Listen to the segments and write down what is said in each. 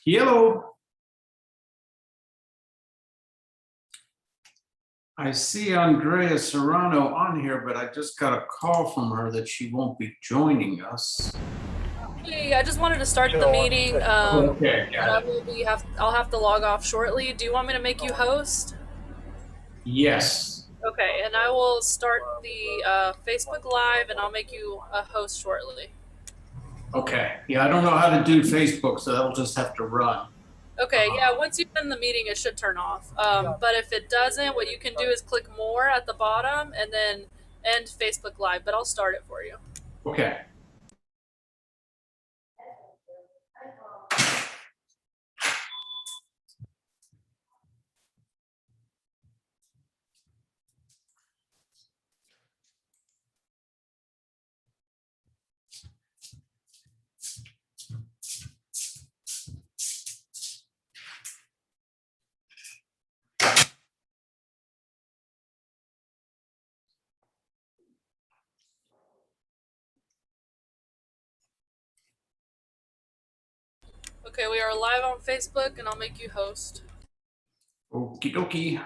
Hello. I see Andrea Serrano on here, but I just got a call from her that she won't be joining us. Hey, I just wanted to start the meeting. Okay, got it. I'll have to log off shortly. Do you want me to make you host? Yes. Okay, and I will start the Facebook Live, and I'll make you a host shortly. Okay. Yeah, I don't know how to do Facebook, so that'll just have to run. Okay, yeah. Once you've done the meeting, it should turn off. But if it doesn't, what you can do is click more at the bottom and then end Facebook Live. But I'll start it for you. Okay. Okay, we are live on Facebook, and I'll make you host. Okie dokie.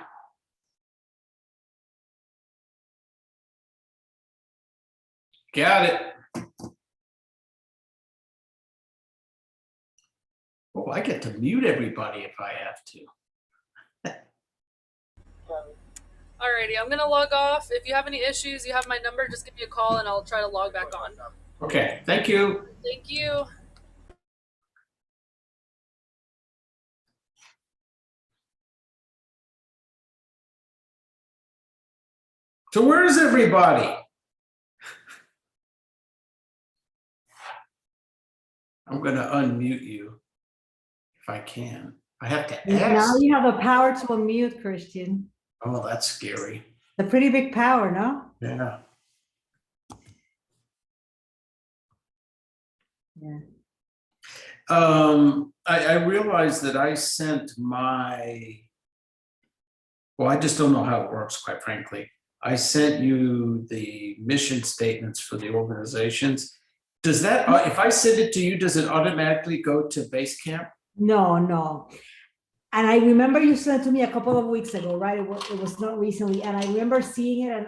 Got it. Oh, I get to mute everybody if I have to. Alrighty, I'm gonna log off. If you have any issues, you have my number. Just give me a call, and I'll try to log back on. Okay, thank you. Thank you. So where's everybody? I'm going to unmute you if I can. I have to ask. Now you have a power to unmute, Christian. Oh, that's scary. A pretty big power, no? Yeah. Yeah. I realized that I sent well, I just don't know how it works, quite frankly. I sent you the mission statements for the organizations. Does that, if I send it to you, does it automatically go to Basecamp? No. And I remember you sent it to me a couple of weeks ago, right? It was not recently. And I remember seeing it and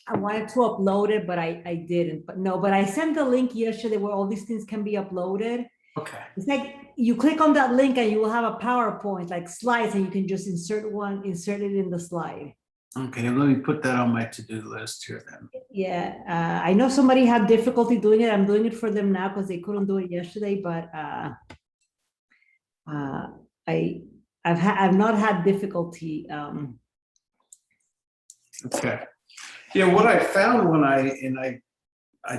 I wanted to upload it, but I didn't. But I sent the link yesterday where all these things can be uploaded. Okay. It's like you click on that link and you will have a PowerPoint, like slides, and you can just insert it in the slide. Okay, let me put that on my to-do list here then. Yeah, I know somebody had difficulty doing it. I'm doing it for them now because they couldn't do it yesterday, but I've not had difficulty. Okay. Yeah, what I found when I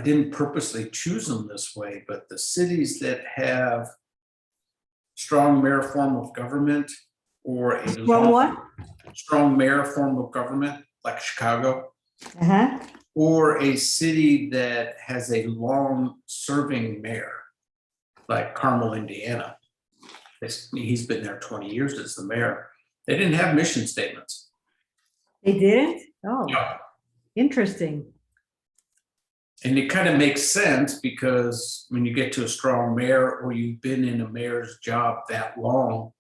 didn't purposely choose them this way, but the cities that have strong mayor form of government or a strong mayor form of government, like Chicago, or a city that has a long serving mayor, like Carmel, Indiana. He's been there 20 years as the mayor. They didn't have mission statements. They didn't? Oh, Yeah. Interesting. And it kind of makes sense because when you get to a strong mayor or you've been in a mayor's job that long,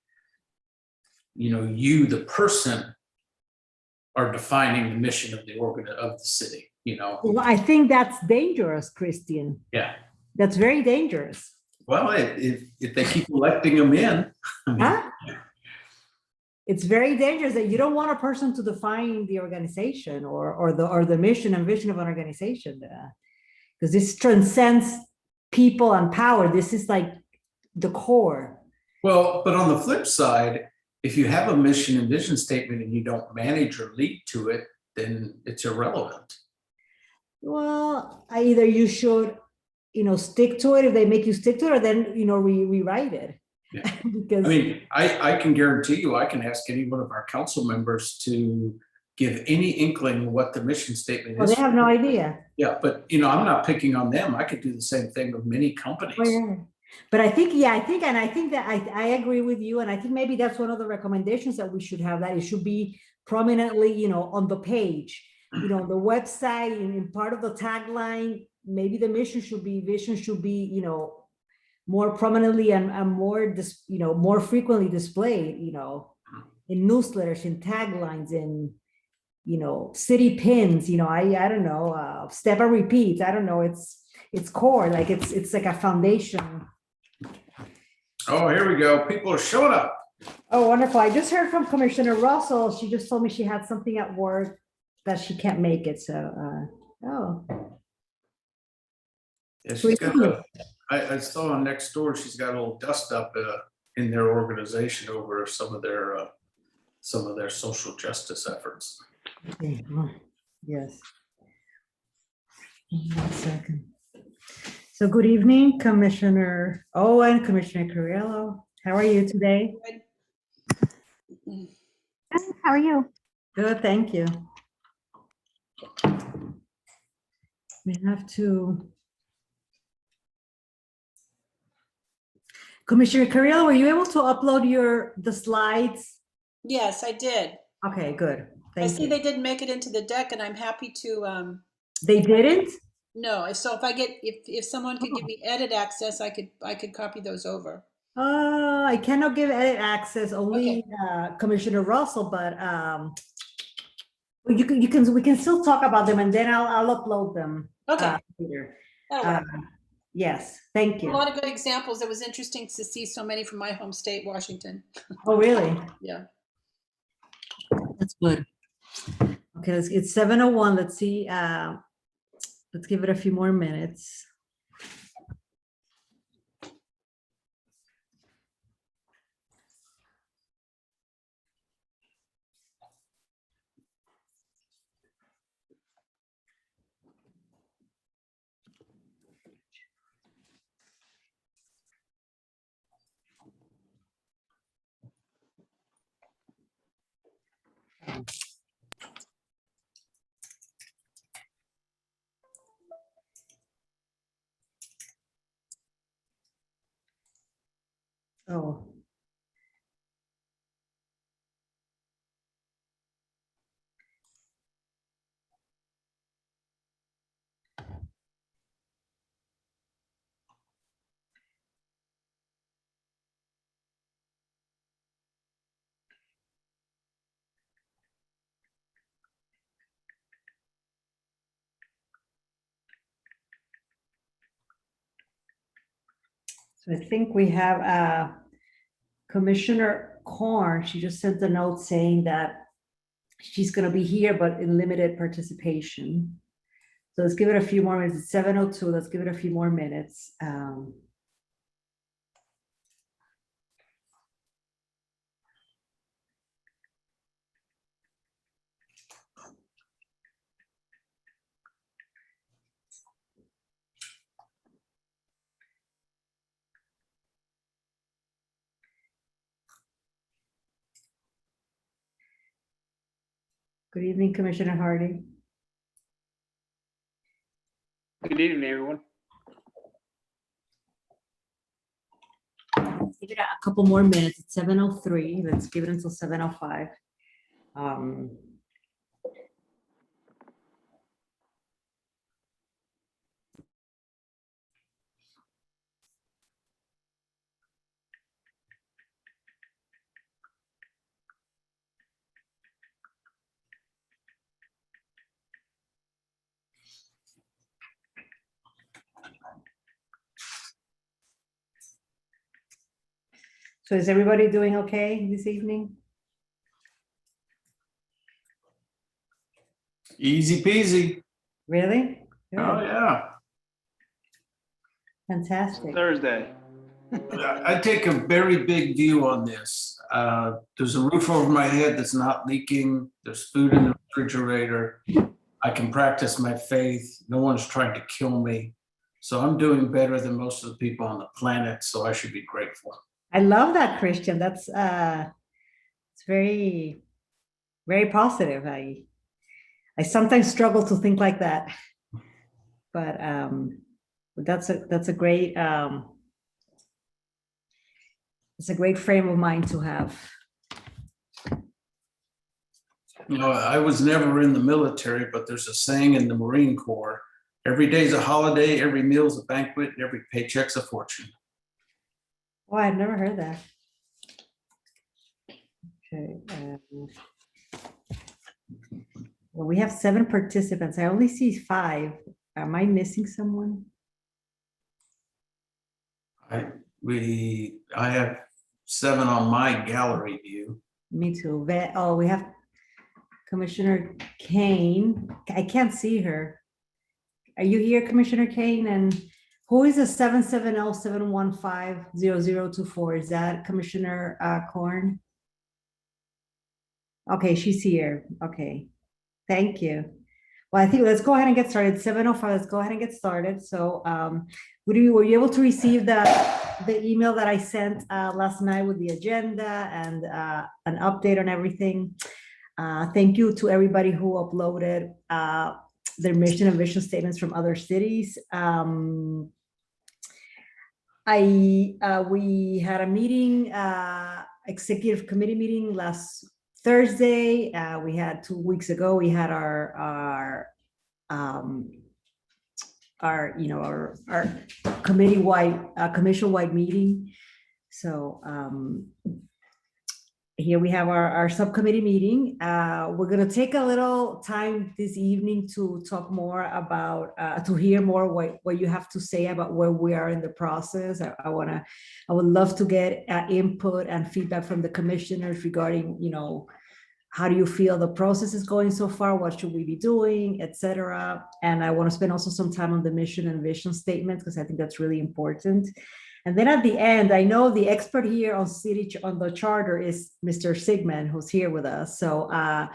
you, the person, are defining the mission of the city, Well, I think that's dangerous, Christian. Yeah. That's very dangerous. Well, if they keep electing them in. Huh? It's very dangerous that you don't want a person to define the organization or the mission and vision of an organization. Because this transcends people and power. This is like the core. Well, but on the flip side, if you have a mission and vision statement and you don't manage or lead to it, then it's irrelevant. Well, either you should, stick to it if they make you stick to it, or then, rewrite it. Yeah. Because I mean, I can guarantee you, I can ask any one of our council members to give any inkling what the mission statement is. They have no idea. Yeah, but I'm not picking on them. I could do the same thing with many companies. Oh, yeah. But I think that I agree with you. And I think maybe that's one of the recommendations that we should have, that it should be prominently, on the page, on the website, in part of the tagline. Maybe the mission should be, vision should be, more prominently and more more frequently displayed, in newsletters, in taglines, in city pins, I don't know, step and repeat. I don't know. It's core, like it's like a foundation. Oh, here we go. People are showing up. Oh, wonderful. I just heard from Commissioner Russell. She just told me she had something at work that she can't make it. So, oh, Yeah, she's got I saw next door, she's got a little dust up in their organization over some of their social justice efforts. okay. Oh, yes. 1 second. So good evening, Commissioner Owen, Commissioner Carriello. How are you today? How are you? Good, thank you. We have to. Commissioner Carriello, were you able to upload the slides? Yes, I did. Okay, good. I Thank see you. they didn't make it into the deck, and I'm happy to. They didn't? No, so if someone could give me edit access, I could copy those over. I cannot give edit access, only Commissioner Russell, but we can still talk about them, and then I'll upload them Okay, later. that'll work. Yes, thank A you. lot of good examples. It was interesting to see so many from my home state, Washington. Oh, really? Yeah. That's good. Okay, it's 7:01. Let's see. Let's give it a few more minutes. Oh. So I think we have Commissioner Korn. She just sent a note saying that she's going to be here, but in limited participation. So let's give it a few more minutes. It's 7:02. Let's give it a few more minutes. Good evening, Commissioner Hardy. Good evening, everyone. Give it a couple more minutes. It's 7:03. Let's give it until 7:05. So is everybody doing okay this evening? Easy peasy. Really? Good. Oh, yeah. Fantastic. Thursday. I take a very big view on this. There's a roof over my head that's not leaking. There's food in the refrigerator. I can practice my faith. No one's trying to kill me. So I'm doing better than most of the people on the planet. So I should be grateful. I love that, Christian. That's it's very, very positive. I sometimes struggle to think like that, but that's a great it's a great frame of mind to have. You know, I was never in the military, but there's a saying in the Marine Corps: every day's a holiday, every meal's a banquet, and every paycheck's a fortune. Oh, I've never heard that. Okay. Well, we have 7 participants. I only see 5. Am I missing someone? I have 7 on my gallery view. Me too. Oh, we have Commissioner Kane. I can't see her. Are you here, Commissioner Kane? And who is the 770-715-0024? Is that Commissioner Korn? Okay, she's here. Okay, thank you. Well, I think let's go ahead and get started. 7:05. Let's go ahead and get started. So, were you able to receive the email that I sent last night with the agenda and an update on everything? Thank you to everybody who uploaded their mission and vision statements from other cities. We had a meeting, executive committee meeting last Thursday. We had 2 weeks ago, we had our committee-wide, commission-wide meeting. So here we have our subcommittee meeting. We're going to take a little time this evening to talk more about, to hear more what you have to say about where we are in the process. I would love to get input and feedback from the commissioners regarding, how do you feel the process is going so far? What should we be doing, etc. And I want to spend also some time on the mission and vision statement because I think that's really important. And then at the end, I know the expert here on the charter is Mr. Sigmund, who's here with us. So I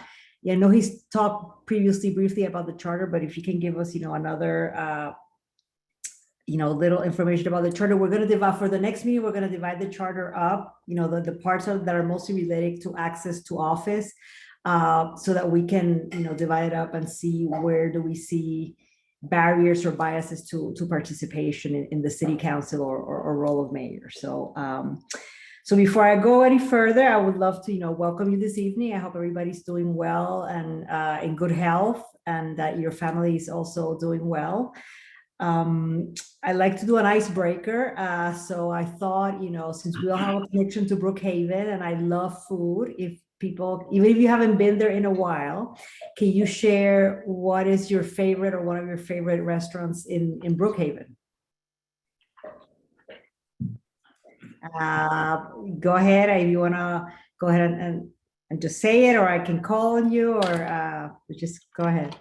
know he's talked previously briefly about the charter, but if you can give us, another, little information about the charter, we're going to divide for the next meeting. We're going to divide the charter up, the parts that are mostly related to access to office, so that we can, divide it up and see where do we see barriers or biases to participation in the city council or role of mayor. So so before I go any further, I would love to welcome you this evening. I hope everybody's doing well and in good health, and that your family is also doing well. I like to do an icebreaker, so I thought, since we all have a connection to Brookhaven and I love food, if people, even if you haven't been there in a while, can you share what is your favorite or one of your favorite restaurants in Brookhaven? Go ahead, if you want to go ahead and just say it, or I can call on you, or just go ahead.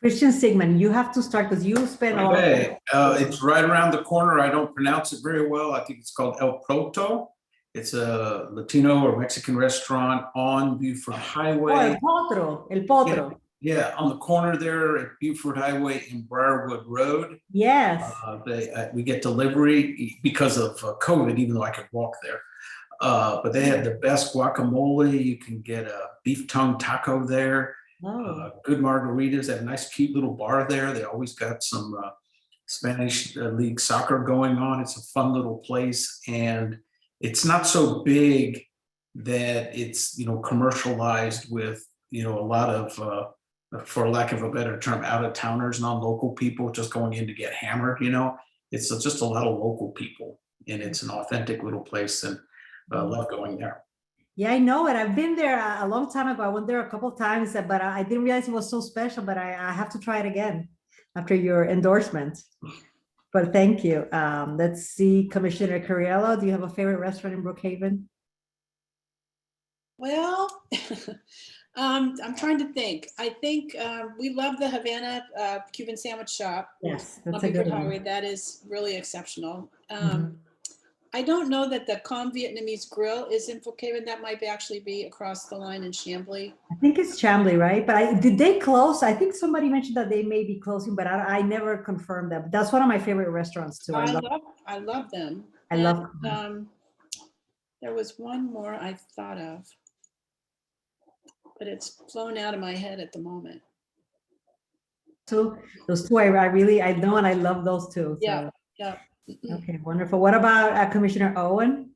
Christian Sigmund, you have to start because you spent all. Okay, it's right around the corner. I don't pronounce it very well. I think it's called El Proto. It's a Latino or Mexican restaurant on Buford Highway. Oh, El Potro. Yeah, on the corner there at Buford Highway and Briarwood Road. Yes. We get delivery because of COVID, even though I could walk there. But they have the best guacamole. You can get a beef tongue taco there. Good margaritas. They have a nice, cute little bar there. They always got some Spanish League soccer going on. It's a fun little place, and it's not so big that it's commercialized with a lot of, for lack of a better term, out of towners, non-local people just going in to get hammered. It's just a lot of local people, and it's an authentic little place, and I love going there. Yeah, I know it. I've been there a long time ago. I went there a couple of times, but I didn't realize it was so special, but I have to try it again after your endorsement. But thank you. Let's see, Commissioner Cariello, do you have a favorite restaurant in Brookhaven? Well, I'm trying to think. I think we love the Havana Cuban sandwich shop. Yes, on that's a Buford good Highway. one. That is really exceptional. Mhm. I don't know that the Com Vietnamese Grill is in Brookhaven. That might actually be across the line in Chambly. I think it's Chambly, right? But did they close? I think somebody mentioned that they may be closing, but I never confirmed that. But that's one of my favorite restaurants too. I love them. I And, love. there was one more I thought of, but it's flown out of my head at the moment. Those two, I know, and I love those two. Yeah, so. yeah. Okay, wonderful. What about Commissioner Owen?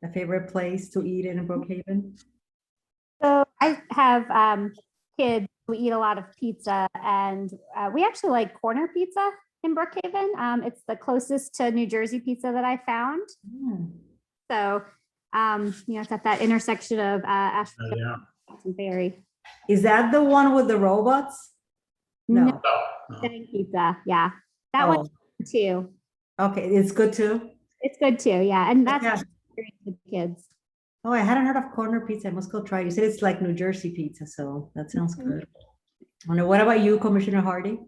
A favorite place to eat in Brookhaven? So I have kids who eat a lot of pizza, and we actually like corner pizza in Brookhaven. It's the closest to New Jersey pizza that I found. Hmm. So, it's at that intersection of Ashland Yeah. and Berry. Is that the one with the robots? No. No, No. Setting Pizza. Yeah, that one Oh, too. okay, it's good too. It's good too. Yeah, and that's Yeah. great for the kids. Oh, I hadn't heard of corner pizza. I must go try. You said it's like New Jersey pizza, so that sounds Mhm. good. And what about you, Commissioner Hardy?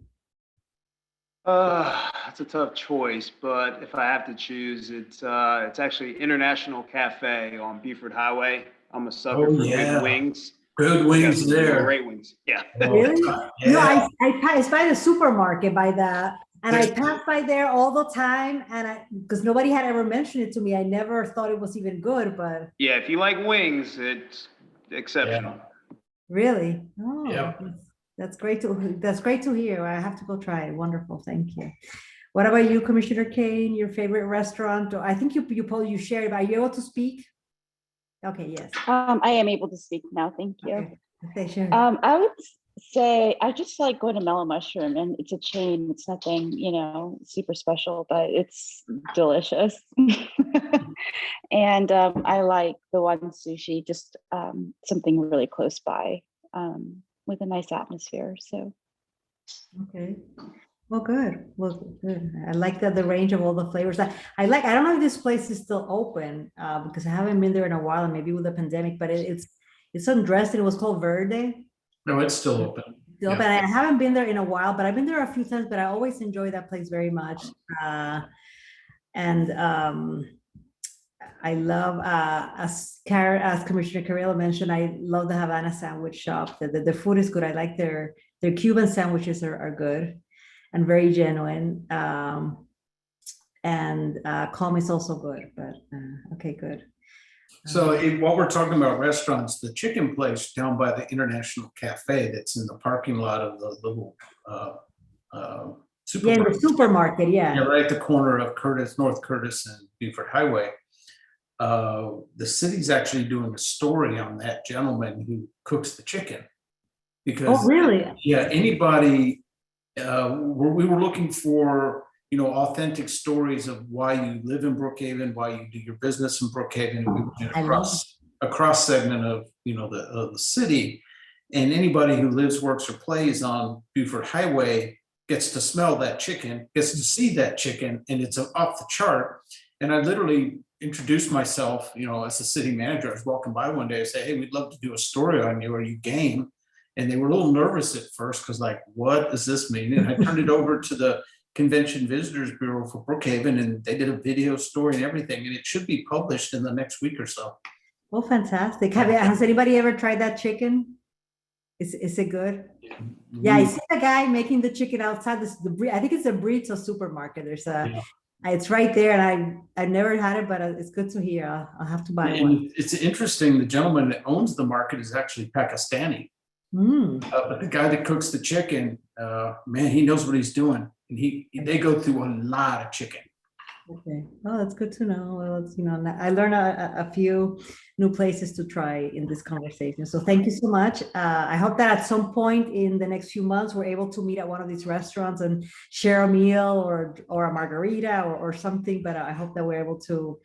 That's a tough choice, but if I have to choose, it's actually International Cafe on Beaufort Highway. I'm a sucker Oh, for yeah. good wings. Good They got wings some there. Great wings. Yeah. Really? No, Yeah. it's by the supermarket by the, and I passed by there all the time and because nobody had ever mentioned it to me. I never thought it was even good, but Yeah, if you like wings, it's exceptional. really? Oh, Yep. that's great to hear. I have to go try it. Wonderful. Thank you. What about you, Commissioner Kane? Your favorite restaurant? I think you shared, but are you able to speak? Okay, yes. I am able to speak now. Thank you. Okay. Okay, sure. I would say I just like going to Mellow Mushroom, and it's a chain. It's nothing, super special, but it's delicious. And I like the one sushi, just something really close by with a nice atmosphere. So Okay. Well, good. Well, good. I like the range of all the flavors. I don't know if this place is still open because I haven't been there in a while, and maybe with the pandemic, but it's undressed and it was called Verde. No, it's still open. Still, Yeah. but I haven't been there in a while, but I've been there a few times, but I always enjoy that place very much. And I love, as Commissioner Carrillo mentioned, I love the Havana sandwich shop. The food is good. I like their Cuban sandwiches are good and very genuine. And Calm is also good, but okay, good. So while we're talking about restaurants, the chicken place down by the International Cafe that's in the parking lot of the little Yeah, in supermarket. the supermarket, Yeah, yeah. right at the corner of North Curtis and Beaufort Highway. The city's actually doing a story on that gentleman who cooks the chicken. Because Oh, really? yeah, anybody, we were looking for, authentic stories of why you live in Brookhaven, why you do your business in Brookhaven. And we went I love a cross segment of, the city. And anybody who lives, works, or plays on Beaufort Highway gets to smell that chicken, gets to see that chicken, and it's off the chart. And I literally introduced myself, as a city manager. I was walking by one day, I said, "Hey, we'd love to do a story on you. Are you game?" And they were a little nervous at first because, like, what does this mean? And I turned it over to the Convention Visitors Bureau for Brookhaven, and they did a video story and everything. And it should be published in the next week or so. Oh, fantastic. Has anybody ever tried that chicken? Is it good? Yeah, I see the guy making the chicken outside I think it's a Burrito supermarket. It's right there, and I've never had it, but it's good to hear. I'll have to buy one. And it's interesting. The gentleman that owns the market is actually Pakistani. But the guy that cooks the chicken, man, he knows what he's doing. And they go through a lot of chicken. Okay. Oh, that's good to know. Well, I learned a few new places to try in this conversation. So thank you so much. I hope that at some point in the next few months, we're able to meet at one of these restaurants and share a meal or a margarita or something. But I hope that we're able to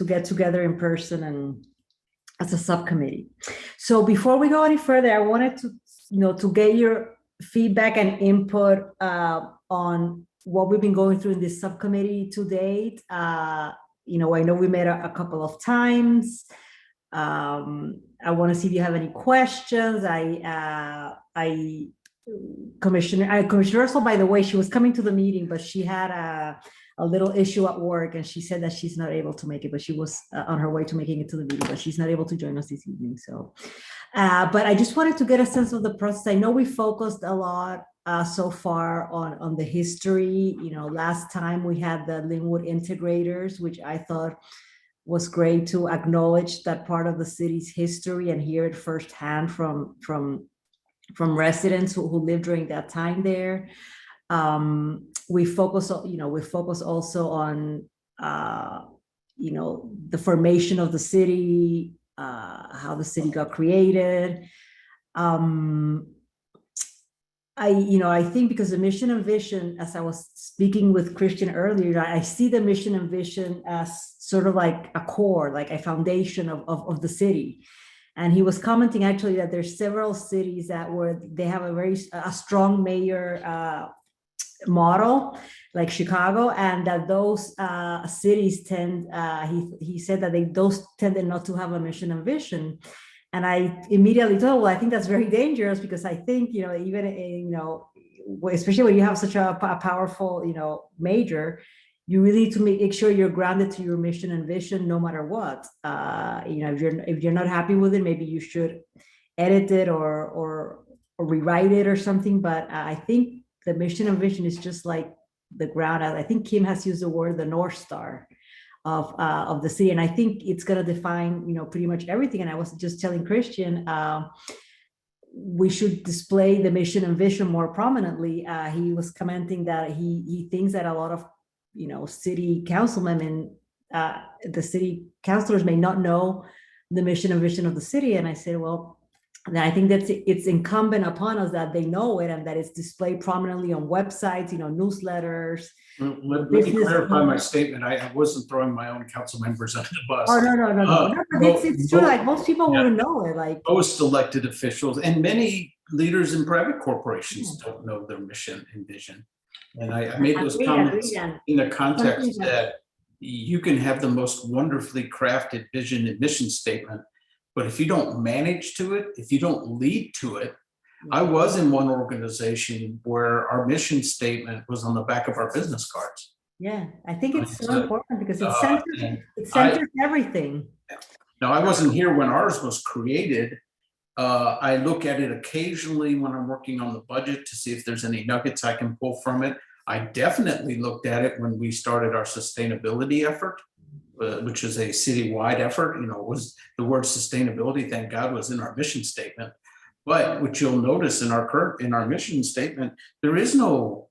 get together in person and as a subcommittee. So before we go any further, I wanted to get your feedback and input on what we've been going through in this subcommittee to date. I know we met a couple of times. I want to see if you have any questions. Commissioner Russell, by the way, she was coming to the meeting, but she had a little issue at work, and she said that she's not able to make it, but she was on her way to making it to the meeting, but she's not able to join us this evening. So, but I just wanted to get a sense of the process. I know we focused a lot so far on the history. Last time we had the Linwood Integrators, which I thought was great to acknowledge that part of the city's history and hear it firsthand from residents who lived during that time there. We focus also on the formation of the city, how the city got created. I think because the mission and vision, as I was speaking with Christian earlier, I see the mission and vision as sort of like a core, like a foundation of the city. And he was commenting actually that there's several cities that where they have a strong mayor model, like Chicago, and that those cities tend, he said that those tended not to have a mission and vision. And I immediately thought, well, I think that's very dangerous, because I think, especially when you have such a powerful, major, you really need to make sure you're grounded to your mission and vision no matter what. If you're not happy with it, maybe you should edit it or rewrite it or something. But I think the mission and vision is just like the ground. I think Kim has used the word the North Star of the city, and I think it's going to define pretty much everything. And I was just telling Christian, we should display the mission and vision more prominently. He was commenting that he thinks that a lot of city councilmen and the city councilors may not know the mission and vision of the city. And I said, well, then I think that it's incumbent upon us that they know it and that it's displayed prominently on websites, newsletters. Let me clarify my statement. I wasn't throwing my own council members under the bus. Oh, no. But it's true. Like most people wouldn't know it. Like Most elected officials and many leaders in private corporations don't know their mission and vision. And I made those comments in the context that you can have the most wonderfully crafted vision and mission statement, but if you don't manage to it, if you don't lead to it. I was in one organization where our mission statement was on the back of our business cards. Yeah, I think it's so important because it centers everything. Now, I wasn't here when ours was created. I look at it occasionally when I'm working on the budget to see if there's any nuggets I can pull from it. I definitely looked at it when we started our sustainability effort, which is a citywide effort. Was the word sustainability, thank God, was in our mission statement. But what you'll notice in our mission statement, there is no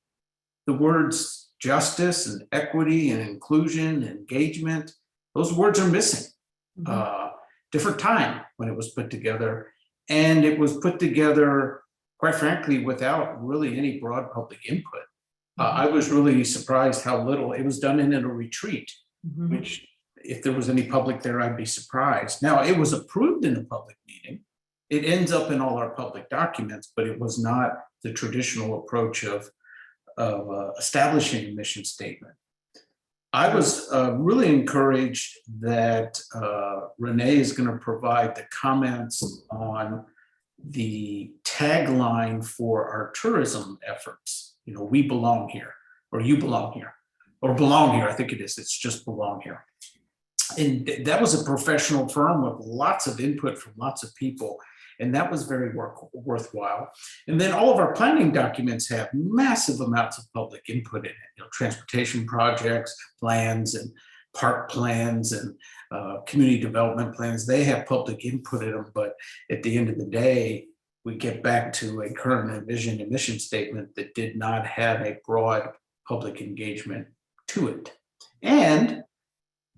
the words justice and equity and inclusion and engagement. Those words are missing. Different time when it was put together, and it was put together, quite frankly, without really any broad public input. I was really surprised how little it was done in a retreat, which if there was any public there, I'd be surprised. Now, it was approved in a public meeting. It ends up in all our public documents, but it was not the traditional approach of establishing a mission statement. I was really encouraged that Renee is going to provide the comments on the tagline for our tourism efforts. We belong here, or you belong here, or belong here. I think it is. It's just belong here. And that was a professional firm with lots of input from lots of people. And that was very worthwhile. And then all of our planning documents have massive amounts of public input in it. Transportation projects, plans, and park plans, and community development plans. They have public input in them, but at the end of the day, we get back to a current vision and mission statement that did not have a broad public engagement to it. And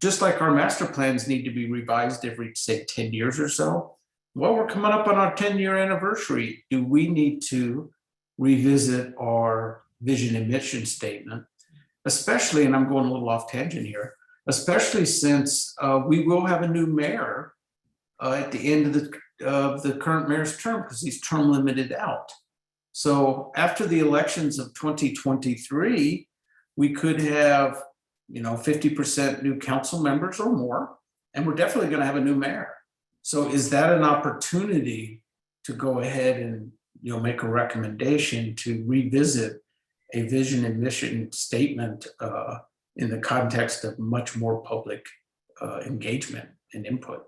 just like our master plans need to be revised every, say, 10 years or so, well, we're coming up on our 10-year anniversary. Do we need to revisit our vision and mission statement, especially, and I'm going a little off tangent here, especially since we will have a new mayor at the end of the current mayor's term, because he's term limited out. So after the elections of 2023, we could have 50% new council members or more, and we're definitely going to have a new mayor. So is that an opportunity to go ahead and make a recommendation to revisit a vision and mission statement in the context of much more public engagement and input?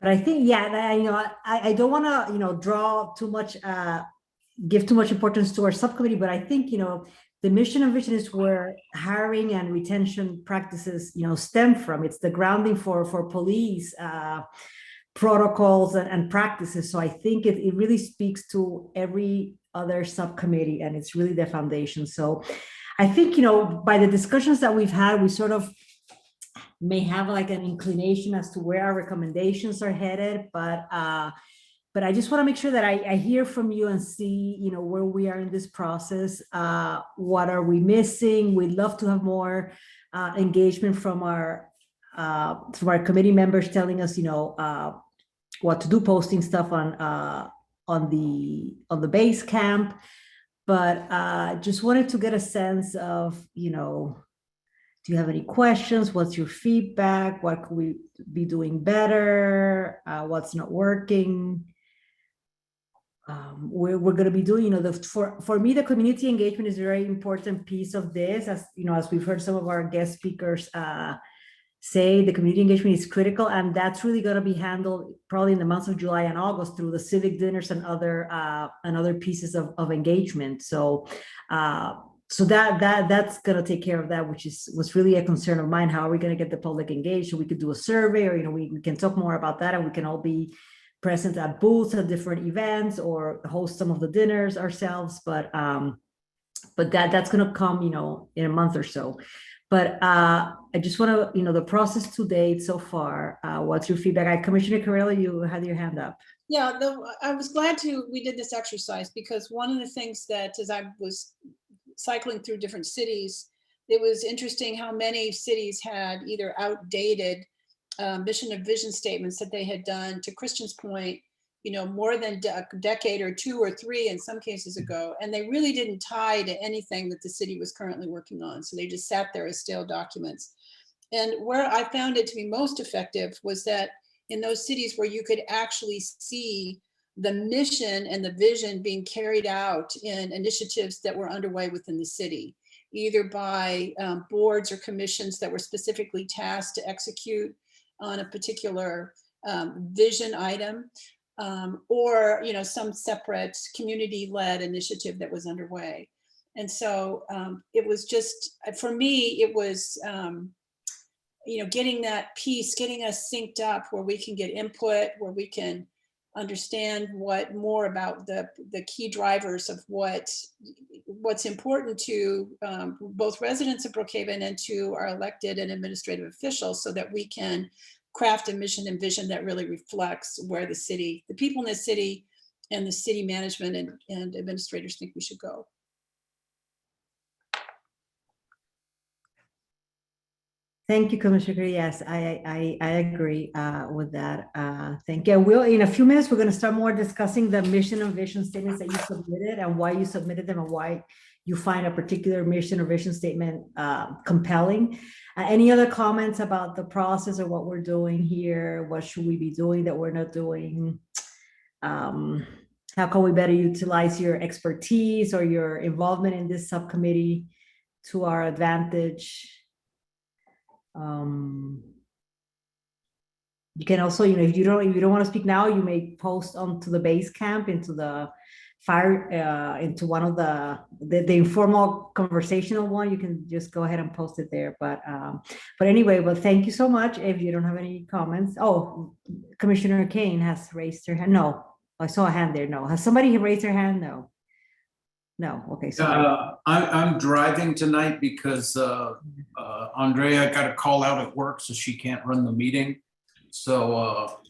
But I think, I don't want to, draw too much, give too much importance to our subcommittee, but I think, the mission and vision is where hiring and retention practices, stem from. It's the grounding for police protocols and practices. So I think it really speaks to every other subcommittee, and it's really the foundation. So I think, by the discussions that we've had, we sort of may have like an inclination as to where our recommendations are headed, but but I just want to make sure that I hear from you and see, where we are in this process. What are we missing? We'd love to have more engagement from our committee members telling us, what to do, posting stuff on the base camp. But just wanted to get a sense of, do you have any questions? What's your feedback? What could we be doing better? What's not working? We're going to be doing, for me, the community engagement is a very important piece of this. As we've heard some of our guest speakers say, the community engagement is critical, and that's really going to be handled probably in the months of July and August through the civic dinners and other pieces of engagement. So that's going to take care of that, which was really a concern of mine. How are we going to get the public engaged? So we could do a survey, or we can talk more about that, and we can all be present at booths at different events or host some of the dinners ourselves. But that's going to come, in a month or so. But I just want to, the process to date so far, what's your feedback? Commissioner Carrillo, you had your hand up. Yeah, I was glad we did this exercise, because one of the things that, as I was cycling through different cities, it was interesting how many cities had either outdated mission and vision statements that they had done, to Christian's point, more than a decade or 2 or 3 in some cases ago, and they really didn't tie to anything that the city was currently working on. So they just sat there as stale documents. And where I found it to be most effective was that in those cities where you could actually see the mission and the vision being carried out in initiatives that were underway within the city, either by boards or commissions that were specifically tasked to execute on a particular vision item, or some separate community-led initiative that was underway. And so it was just, for me, it was getting that piece, getting us synced up where we can get input, where we can understand more about the key drivers of what's important to both residents of Brookhaven and to our elected and administrative officials, so that we can craft a mission and vision that really reflects where the people in the city and the city management and administrators think we should go. Thank you, Commissioner. Yes, I agree with that. Thank you. We'll, in a few minutes, we're going to start more discussing the mission and vision statements that you submitted and why you submitted them and why you find a particular mission or vision statement compelling. Any other comments about the process or what we're doing here? What should we be doing that we're not doing? How can we better utilize your expertise or your involvement in this subcommittee to our advantage? You can also, if you don't want to speak now, you may post onto the base camp into the into one of the informal conversational one. You can just go ahead and post it there. But anyway, well, thank you so much. If you don't have any comments, Commissioner Kane has raised her hand. No, I saw a hand there. No, has somebody raised their hand? No. Okay. Sorry. I'm driving tonight because Andrea got a call out at work, so she can't run the meeting. So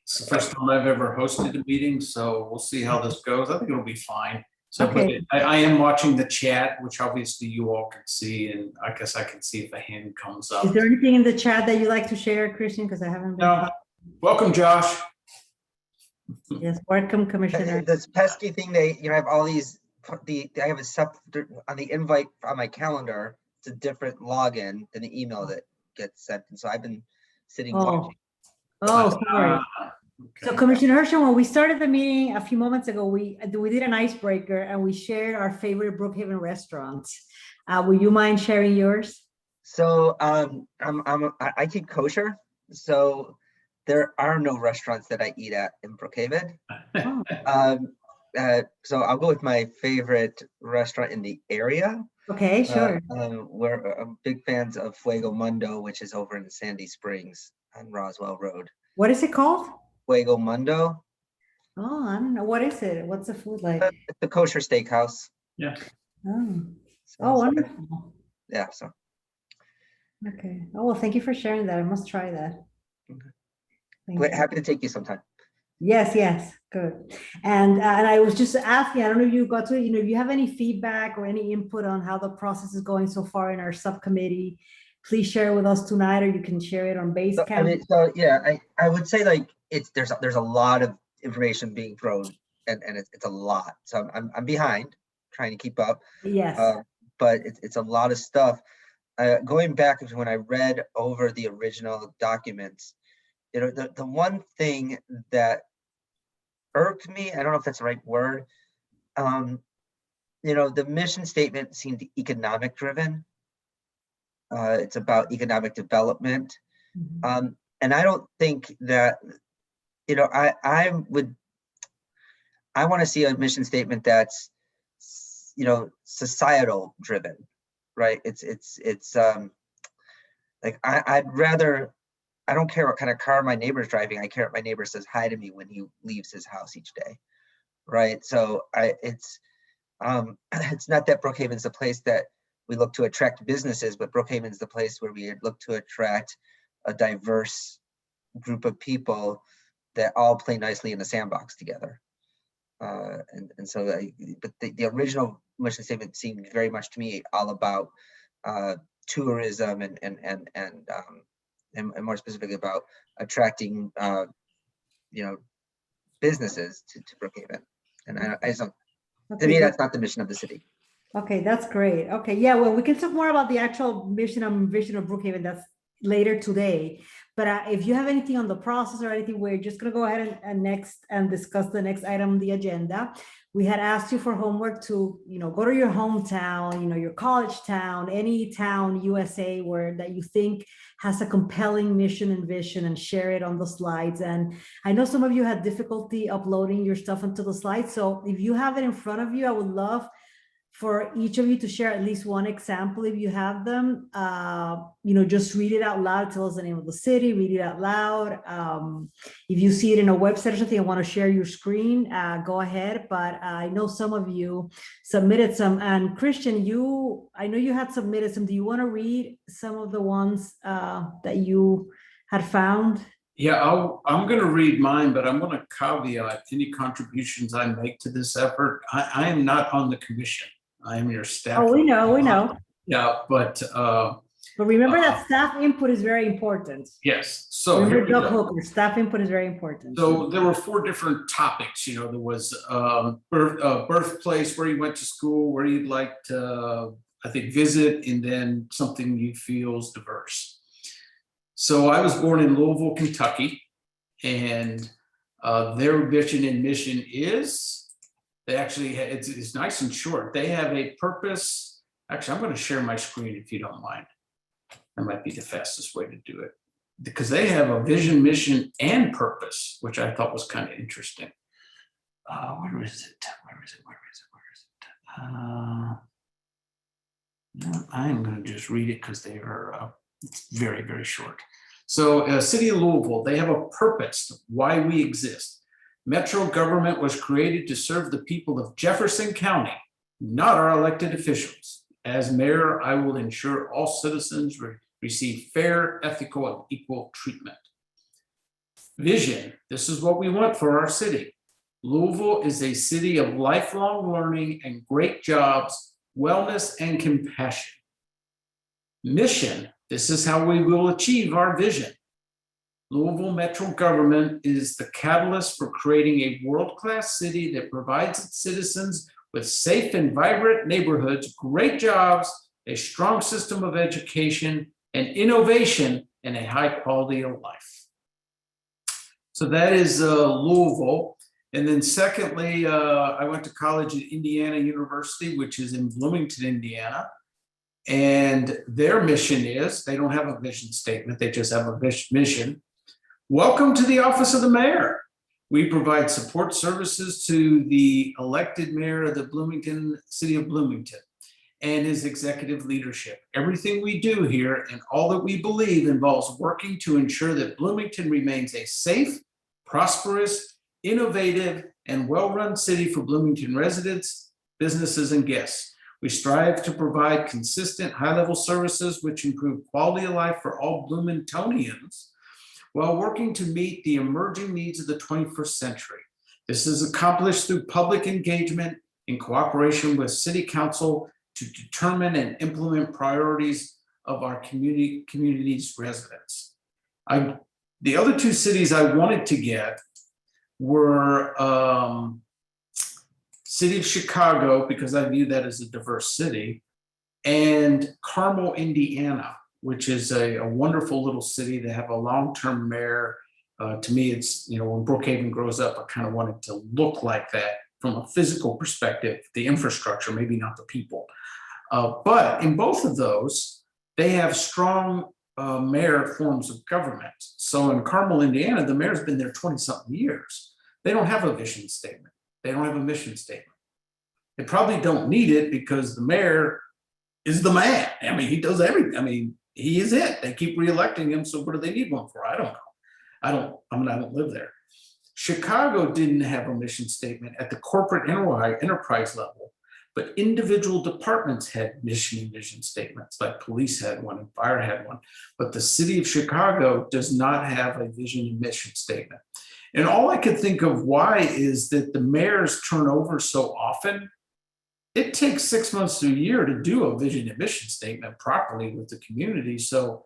it's the first time I've ever hosted a meeting, so we'll see how this goes. I think it'll be fine. So Okay. I am watching the chat, which obviously you all can see, and I guess I can see if a hand comes up. Is there anything in the chat that you'd like to share, Christian? Because I haven't been. No. Welcome, Josh. Yes, welcome, Commissioner. This pesky thing, I have all these. I have a on the invite on my calendar. It's a different login than the email that gets sent, and so I've been sitting watching. Oh, sorry. Okay. So Commissioner Herschel, when we started the meeting a few moments ago, we did an icebreaker and we shared our favorite Brookhaven restaurants. Would you mind sharing yours? So I keep kosher, so there are no restaurants that I eat at in Brookhaven. Oh, So I'll go with my favorite restaurant in the area. okay, sure. We're big fans of Fuego Mundo, which is over in Sandy Springs on Roswell Road. What is it called? Fuego Mundo. Oh, I don't know. What is it? What's the food like? It's a kosher steakhouse. Yeah. Oh, So, wonderful. yeah. So Okay. Oh, well, thank you for sharing that. I must try that. Okay. Thank you. happy to take you sometime. Yes, yes, good. And I was just asking, I don't know if you got to, if you have any feedback or any input on how the process is going so far in our subcommittee, please share with us tonight, or you can share it on So, I Basecamp. mean, so yeah, I would say like there's a lot of information being thrown and it's a lot. So I'm behind trying to keep up. Yes. But it's a lot of stuff. Going back to when I read over the original documents, the one thing that irked me, I don't know if that's the right word. The mission statement seemed economic driven. It's about economic development. Mhm. And I don't think that, I want to see a mission statement that's, societal driven, right? It's like, I'd rather, I don't care what kind of car my neighbor's driving. I care if my neighbor says hi to me when he leaves his house each day, right? So it's not that Brookhaven's the place that we look to attract businesses, but Brookhaven's the place where we look to attract a diverse group of people that all play nicely in the sandbox together. And so, but the original mission statement seemed very much to me all about tourism and more specifically about attracting, businesses to Brookhaven. And I just don't, to me, that's not the mission of the city. Okay, that's great. Okay, yeah, well, we can talk more about the actual mission and vision of Brookhaven. That's later today. But if you have anything on the process or anything, we're just going to go ahead and discuss the next item on the agenda. We had asked you for homework to, go to your hometown, your college town, any town USA that you think has a compelling mission and vision, and share it on the slides. And I know some of you had difficulty uploading your stuff onto the slides. So if you have it in front of you, I would love for each of you to share at least one example if you have them. Just read it out loud. Tell us the name of the city, read it out loud. If you see it in a website or something and want to share your screen, go ahead. But I know some of you submitted some. And Christian, I know you had submitted some. Do you want to read some of the ones that you had found? Yeah, I'm going to read mine, but I'm going to caveat any contributions I make to this effort. I am not on the commission. I am your staff. Oh, we know. Yeah, but remember that staff input is very important. Yes. So remember, Doug Hooker, staff input is very important. So there were 4 different topics. There was birthplace, where you went to school, where you'd like to, I think, visit, and then something you feel is diverse. So I was born in Louisville, Kentucky, and their vision and mission is, they actually, it's nice and short. They have a purpose. Actually, I'm going to share my screen if you don't mind. That might be the fastest way to do it, because they have a vision, mission, and purpose, which I thought was kind of interesting. Where is it? No, I'm going to just read it because they are, it's very, very short. So City of Louisville, they have a purpose, why we exist. Metro government was created to serve the people of Jefferson County, not our elected officials. As mayor, I will ensure all citizens receive fair, ethical, and equal treatment. Vision, this is what we want for our city. Louisville is a city of lifelong learning and great jobs, wellness, and compassion. Mission, this is how we will achieve our vision. Louisville Metro government is the catalyst for creating a world-class city that provides its citizens with safe and vibrant neighborhoods, great jobs, a strong system of education, and innovation, and a high quality of life. So that is Louisville. And then secondly, I went to college at Indiana University, which is in Bloomington, Indiana. And their mission is, they don't have a vision statement, they just have a mission. Welcome to the office of the mayor. We provide support services to the elected mayor of the city of Bloomington and his executive leadership. Everything we do here and all that we believe involves working to ensure that Bloomington remains a safe, prosperous, innovative, and well-run city for Bloomington residents, businesses, and guests. We strive to provide consistent high-level services which improve quality of life for all Bloomingtonians. while working to meet the emerging needs of the 21st century. This is accomplished through public engagement in cooperation with City Council to determine and implement priorities of our community's residents. The other two cities I wanted to get were City of Chicago, because I view that as a diverse city, and Carmel, Indiana, which is a wonderful little city. They have a long-term mayor. To me, it's, when Brookhaven grows up, I kind of want it to look like that from a physical perspective, the infrastructure, maybe not the people. But in both of those, they have strong mayor forms of government. So in Carmel, Indiana, the mayor's been there 20-something years. They don't have a vision statement. They don't have a mission statement. They probably don't need it because the mayor is the man. I mean, he does everything. I mean, he is it. They keep reelecting him. So what do they need one for? I don't know. I don't live there. Chicago didn't have a mission statement at the corporate enterprise level, but individual departments had mission and vision statements, like police had one and fire had one. But the city of Chicago does not have a vision and mission statement. And all I could think of why is that the mayors turn over so often. It takes 6 months to a year to do a vision and mission statement properly with the community. So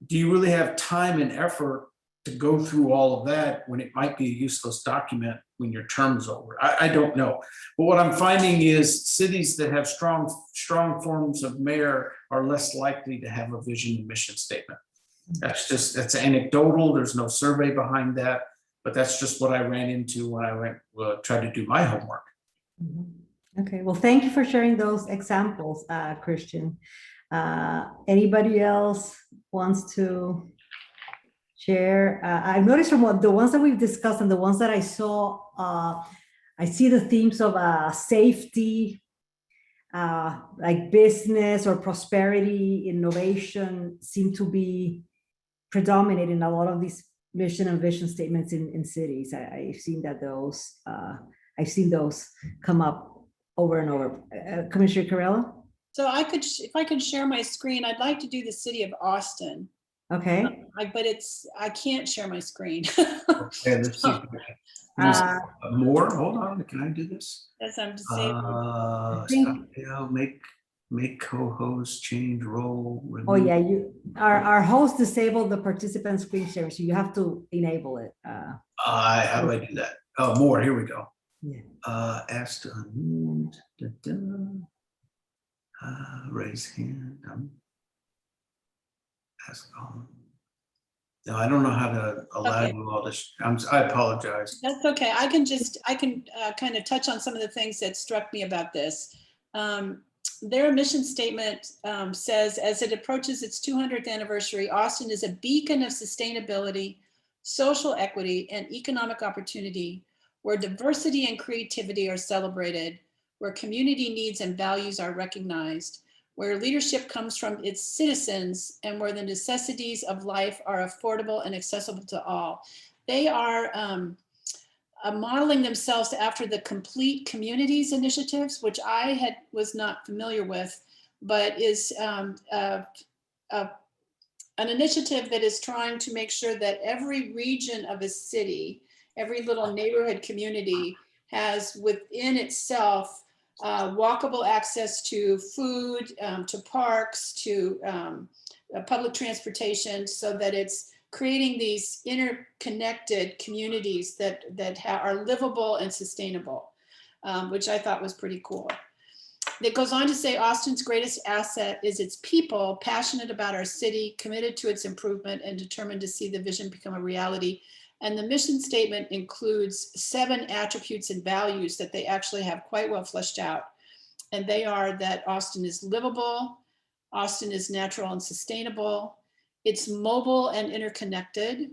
do you really have time and effort to go through all of that when it might be a useless document when your term's over? I don't know. But what I'm finding is cities that have strong forms of mayor are less likely to have a vision and mission statement. That's anecdotal. There's no survey behind that, but that's just what I ran into when I tried to do my homework. Okay, well, thank you for sharing those examples, Christian. Anybody else wants to share? I've noticed from the ones that we've discussed and the ones that I saw, I see the themes of safety, like business or prosperity, innovation seem to be predominant in a lot of these mission and vision statements in cities. I've seen those come up over and over. Commissioner Carrella? So if I could share my screen, I'd like to do the city of Austin. Okay. But I can't share my screen. Okay, let's see. More, hold on, can I do this? As I'm disabled. Make co-host change role. Oh yeah, our host disabled the participant screen share, so you have to enable it. How do I do that? Oh, more, here we go. Yeah. Ask to unmute, raise hand. No, I don't know how to allow you all this. I apologize. That's okay. I can kind of touch on some of the things that struck me about this. Their mission statement says, as it approaches its 200th anniversary, Austin is a beacon of sustainability, social equity, and economic opportunity, where diversity and creativity are celebrated, where community needs and values are recognized, where leadership comes from its citizens, and where the necessities of life are affordable and accessible to all. They are modeling themselves after the Complete Communities initiatives, which I was not familiar with, but is an initiative that is trying to make sure that every region of a city, every little neighborhood community has within itself walkable access to food, to parks, to public transportation, so that it's creating these interconnected communities that are livable and sustainable, which I thought was pretty cool. It goes on to say Austin's greatest asset is its people, passionate about our city, committed to its improvement, and determined to see the vision become a reality. And the mission statement includes 7 attributes and values that they actually have quite well fleshed out. And they are that Austin is livable, Austin is natural and sustainable, it's mobile and interconnected,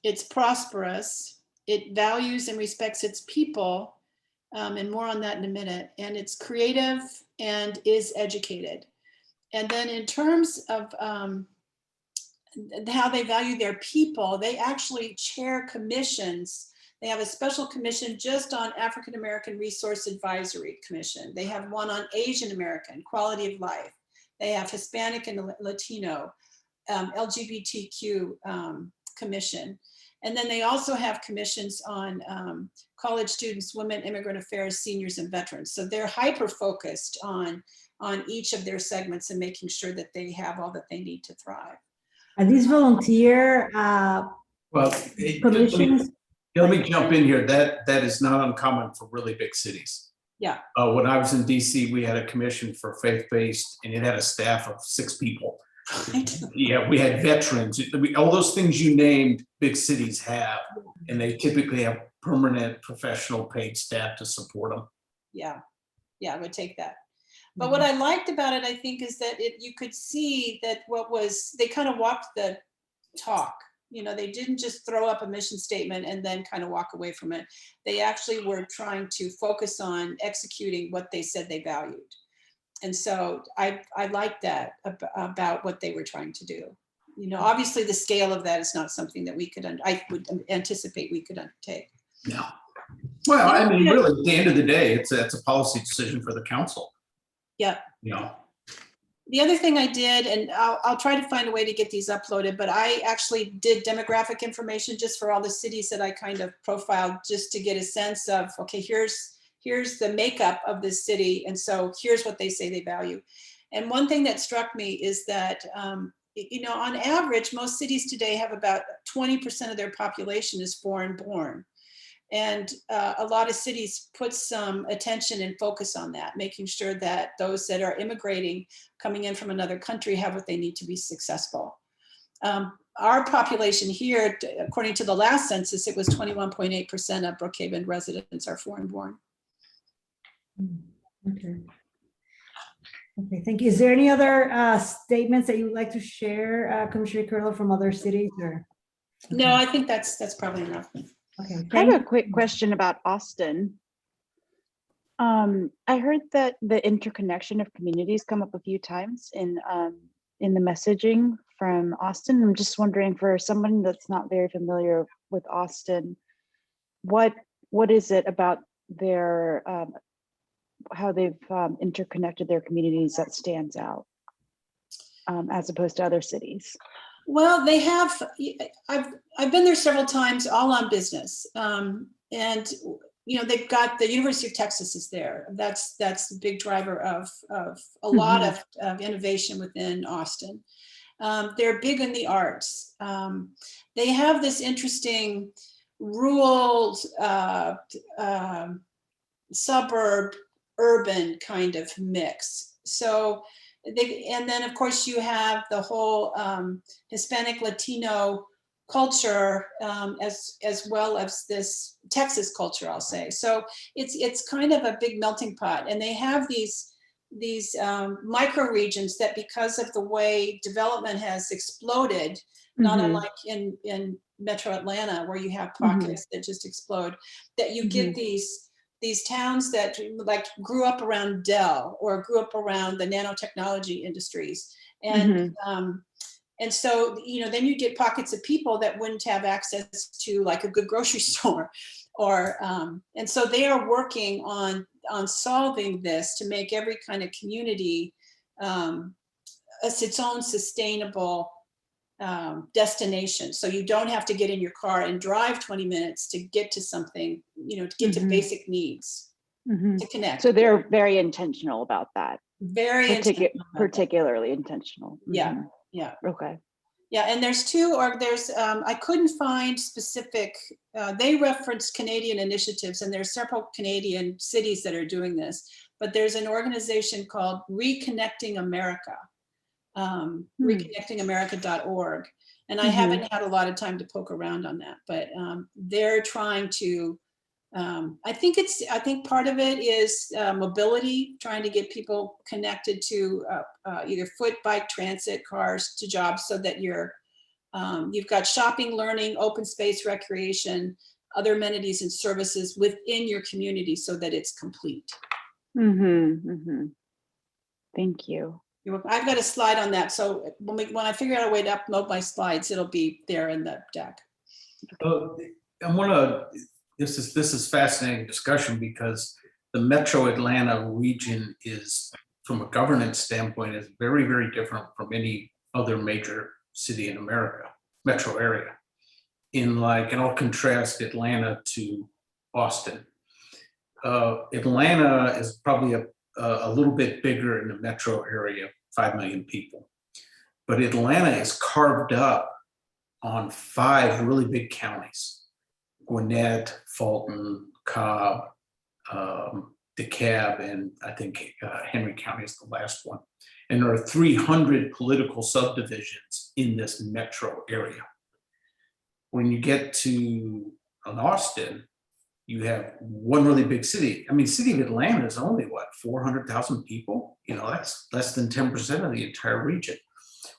it's prosperous, it values and respects its people, and more on that in a minute, and it's creative and is educated. And then in terms of how they value their people, they actually chair commissions. They have a special commission just on African American Resource Advisory Commission. They have one on Asian American, quality of life. They have Hispanic and Latino, LGBTQ commission. And then they also have commissions on college students, women, immigrant affairs, seniors, and veterans. So they're hyper-focused on each of their segments and making sure that they have all that they need to thrive. Are these volunteer Well, commissions? let me jump in here. That is not uncommon for really big cities. Yeah. When I was in DC, we had a commission for faith-based, and it had a staff of 6 people. Right? Yeah, we had veterans. All those things you named, big cities have, and they typically have permanent professional paid staff to support them. Yeah, yeah, I would take that. But what I liked about it, I think, is that you could see that they kind of walked the talk. You know, they didn't just throw up a mission statement and then kind of walk away from it. They actually were trying to focus on executing what they said they valued. And so I like that about what they were trying to do. You know, obviously the scale of that is not something that I would anticipate we could undertake. No. Well, I mean, really, at the end of the day, it's a policy decision for the council. Yeah. You know. The other thing I did, and I'll try to find a way to get these uploaded, but I actually did demographic information just for all the cities that I kind of profiled, just to get a sense of, okay, here's the makeup of this city. And so here's what they say they value. And one thing that struck me is that, you know, on average, most cities today have about 20% of their population is foreign born. And a lot of cities put some attention and focus on that, making sure that those that are immigrating, coming in from another country, have what they need to be successful. Our population here, according to the last census, it was 21.8% of Brookhaven residents are foreign born. Okay. Okay, thank you. Is there any other statements that you would like to share, Commissioner Curlo, from other cities? Or? No, I think that's probably enough. Okay, I have a quick question about Austin. I heard that the interconnection of communities come up a few times in the messaging from Austin. I'm just wondering, for someone that's not very familiar with Austin, what is it about their how they've interconnected their communities that stands out as opposed to other cities? Well, they have. I've been there several times, all on business, and you know, they've got the University of Texas is there. That's the big driver of a lot of innovation within Austin. They're big in the arts. They have this interesting rural suburb urban kind of mix. So and then of course you have the whole Hispanic Latino culture as well as this Texas culture, I'll say. So it's kind of a big melting pot, and they have these micro regions that, because of the way development has exploded, not unlike in Metro Atlanta, where you have pockets that just explode, that you get these towns that like grew up around Dell or grew up around the nanotechnology industries. And so, you know, then you get pockets of people that wouldn't have access to like a good grocery store or, and so they are working on solving this to make every kind of community its own sustainable destination. So you don't have to get in your car and drive 20 minutes to get to something, you know, to get to basic needs, to connect. So they're very intentional about that. Very intentional. Particularly intentional. Yeah. Yeah. Okay. Yeah, and there's I couldn't find specific, they referenced Canadian initiatives, and there's several Canadian cities that are doing this, but there's an organization called Reconnecting America, reconnectingamerica.org. And I haven't had a lot of time to poke around on that, but they're trying to, I think part of it is mobility, trying to get people connected to either foot, bike, transit, cars to jobs, so that you've got shopping, learning, open space, recreation, other amenities and services within your community so that it's complete. Thank you. I've got a slide on that. So when I figure out a way to upload my slides, it'll be there in the deck. This is fascinating discussion, because the Metro Atlanta region is, from a governance standpoint, is very, very different from any other major city in America, metro area. and I'll contrast Atlanta to Austin. Atlanta is probably a little bit bigger in the metro area, 5 million people. But Atlanta is carved up on 5 really big counties: Gwinnett, Fulton, Cobb, DeKalb, and I think Henry County is the last one. And there are 300 political subdivisions in this metro area. When you get to Austin, you have one really big city. I mean, city of Atlanta is only what, 400,000 people? You know, that's less than 10% of the entire region.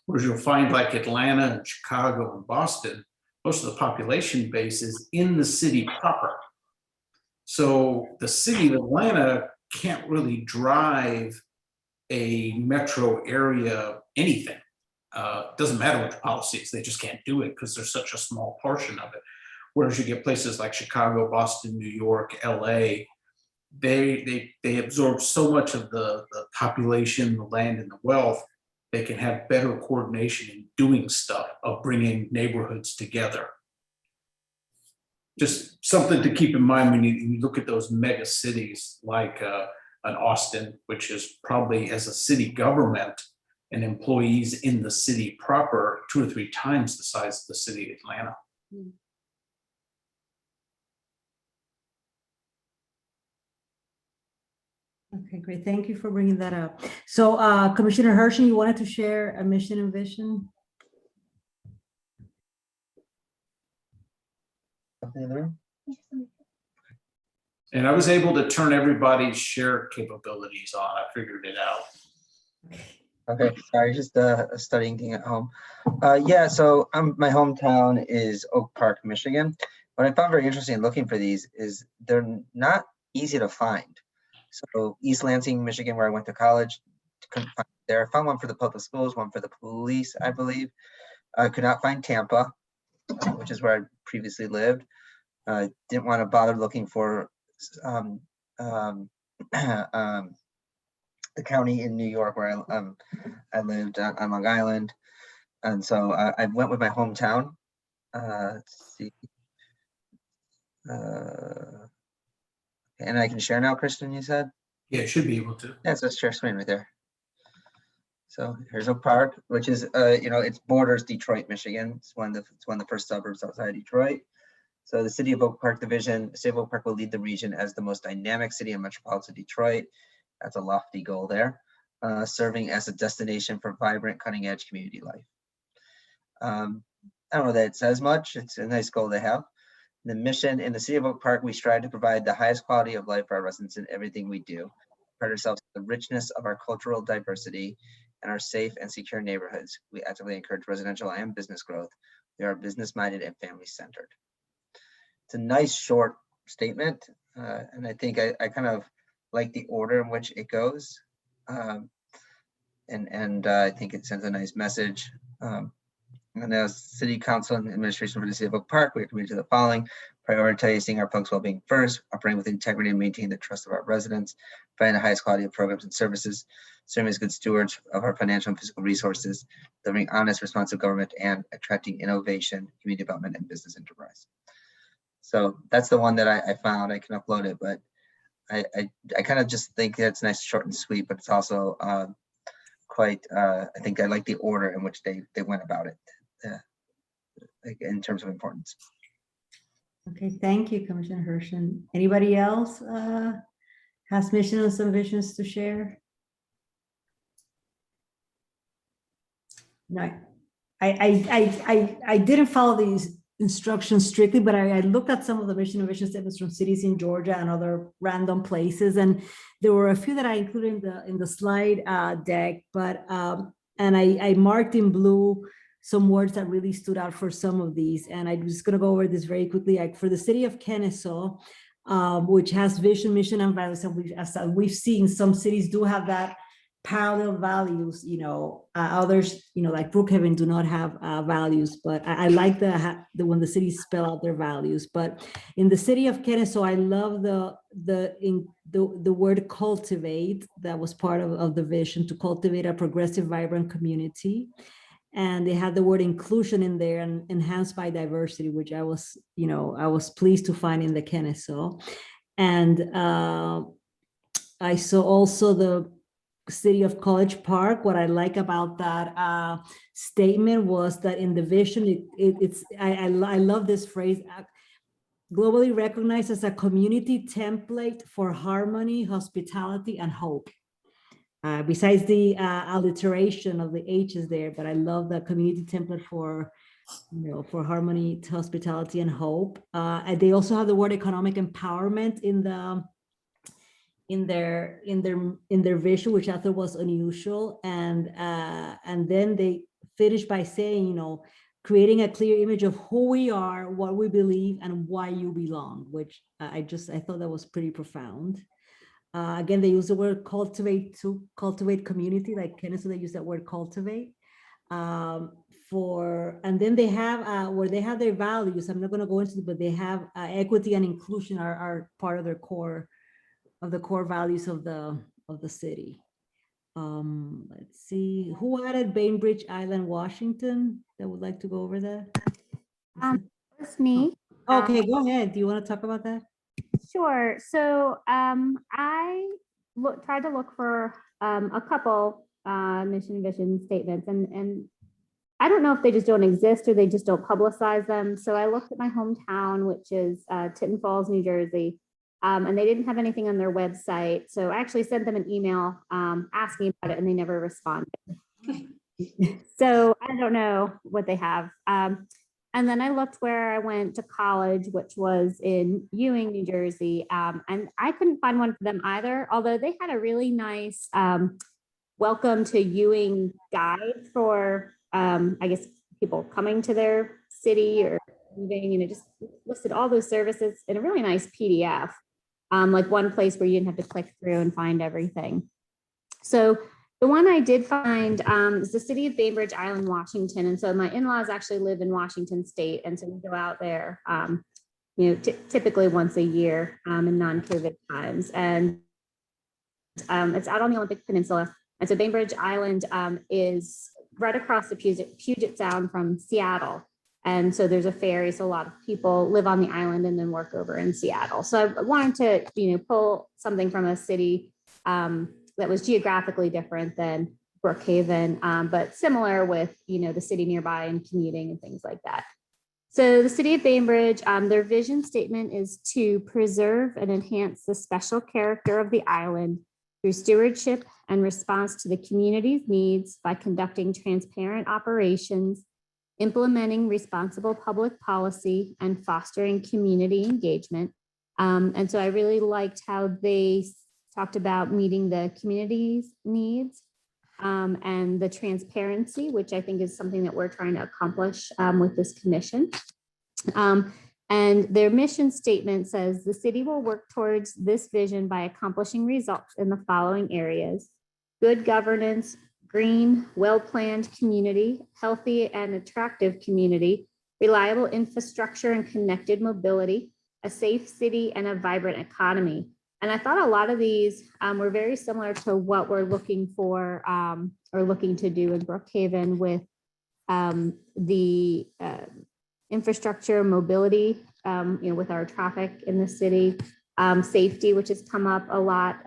Whereas you'll find like Atlanta and Chicago and Boston, most of the population base is in the city proper. So the city of Atlanta can't really drive a metro area anything. Doesn't matter what the policy is, they just can't do it because there's such a small portion of it. Whereas you get places like Chicago, Boston, New York, LA, they absorb so much of the population, the land, and the wealth, they can have better coordination in doing stuff, of bringing neighborhoods together. Just something to keep in mind when you look at those mega cities like an Austin, which is probably, as a city government and employees in the city proper, 2 or 3 times the size of the city of Atlanta. Okay, great. Thank you for bringing that up. So Commissioner Hershey, you wanted to share a mission and vision? And I was able to turn everybody's share capabilities on. I figured it out. Okay, sorry, just a studying thing at home. Yeah, so my hometown is Oak Park, Michigan. What I found very interesting looking for these is they're not easy to find. So East Lansing, Michigan, where I went to college, couldn't find there. I found one for the public schools, one for the police, I believe. I could not find Tampa, which is where I previously lived. Didn't want to bother looking for the county in New York where I lived on Long Island. And so I went with my hometown. Let's see. And I can share now, Kristen, you said? Yeah, it should be able to. Yeah, so share screen right there. So here's Oak Park, which is, it borders Detroit, Michigan. It's one of the first suburbs outside Detroit. So the City of Oak Park division, the City of Oak Park will lead the region as the most dynamic city in metropolitan Detroit. That's a lofty goal there, serving as a destination for vibrant, cutting-edge community life. I don't know that it says much. It's a nice goal to have. The mission in the City of Oak Park, we strive to provide the highest quality of life for our residents in everything we do. Pride ourselves on the richness of our cultural diversity and our safe and secure neighborhoods. We actively encourage residential and business growth. We are business-minded and family-centered. It's a nice short statement, and I think I kind of like the order in which it goes, and I think it sends a nice message. And as City Council and Administration for the City of Oak Park, we are committed to the following: prioritizing our folks' well-being first, operating with integrity and maintaining the trust of our residents, providing the highest quality of programs and services, serving as good stewards of our financial and physical resources, delivering honest, responsive government, and attracting innovation, community development, and business enterprise. So that's the one that I found. I can upload it, but I kind of just think that's nice, short and sweet, but it's also quite, I think I like the order in which they went about it, like in terms of importance. Okay, thank you, Commissioner Hershey. Anybody else has missions and visions to share? No, I didn't follow these instructions strictly, but I looked at some of the mission and vision statements from cities in Georgia and other random places, and there were a few that I included in the slide deck, but and I marked in blue some words that really stood out for some of these, and I'm just going to go over this very quickly. Like for the city of Kennesaw, which has vision, mission, and values, and as we've seen, some cities do have that parallel values. Others, like Brookhaven, do not have values, but I like the when the cities spell out their values. But in the city of Kennesaw, I love the word cultivate. That was part of the vision, to cultivate a progressive, vibrant community. and they had the word inclusion in there and enhanced by diversity, which I was, I was pleased to find in the Kennesaw. And I saw also the city of College Park. What I like about that statement was that in the vision, I love this phrase, globally recognized as a community template for harmony, hospitality, and hope. Besides the alliteration of the H's there, but I love the community template for, for harmony, hospitality, and hope. And they also have the word economic empowerment in their vision, which I thought was unusual. And then they finish by saying, creating a clear image of who we are, what we believe, and why you belong, which I thought that was pretty profound. Again, they use the word cultivate to cultivate community, like Kennesaw, they use that word cultivate. And then they have where they have their values. I'm not going to go into it, but they have equity and inclusion are part of their core values of the city. Let's see, who added Bainbridge Island, Washington, that would like to go over that? It's me. Okay, go ahead. Do you want to talk about that? Sure. So I tried to look for a couple mission and vision statements, and I don't know if they just don't exist or they just don't publicize them. So I looked at my hometown, which is Tinton Falls, New Jersey, and they didn't have anything on their website. So I actually sent them an email asking about it, and they never responded. So I don't know what they have. And then I looked where I went to college, which was in Ewing, New Jersey, and I couldn't find one for them either, although they had a really nice welcome to Ewing guide for, I guess, people coming to their city or moving, and it just listed all those services in a really nice PDF, like one place where you didn't have to click through and find everything. So the one I did find is the city of Bainbridge Island, Washington. And so my in-laws actually live in Washington State. And so we go out there, typically once a year in non-COVID times. And it's out on the Olympic Peninsula. And so Bainbridge Island is right across the Puget Sound from Seattle. And so there's a ferry. So a lot of people live on the island and then work over in Seattle. So I wanted to, pull something from a city that was geographically different than Brookhaven, but similar with, the city nearby and commuting and things like that. So the city of Bainbridge, their vision statement is to preserve and enhance the special character of the island through stewardship and response to the community's needs by conducting transparent operations, implementing responsible public policy, and fostering community engagement. And so I really liked how they talked about meeting the community's needs and the transparency, which I think is something that we're trying to accomplish with this commission. And their mission statement says the city will work towards this vision by accomplishing results in the following areas: good governance, green, well-planned community, healthy and attractive community, reliable infrastructure and connected mobility, a safe city, and a vibrant economy. And I thought a lot of these were very similar to what we're looking for or looking to do in Brookhaven with the infrastructure, mobility, with our traffic in the city, safety, which has come up a lot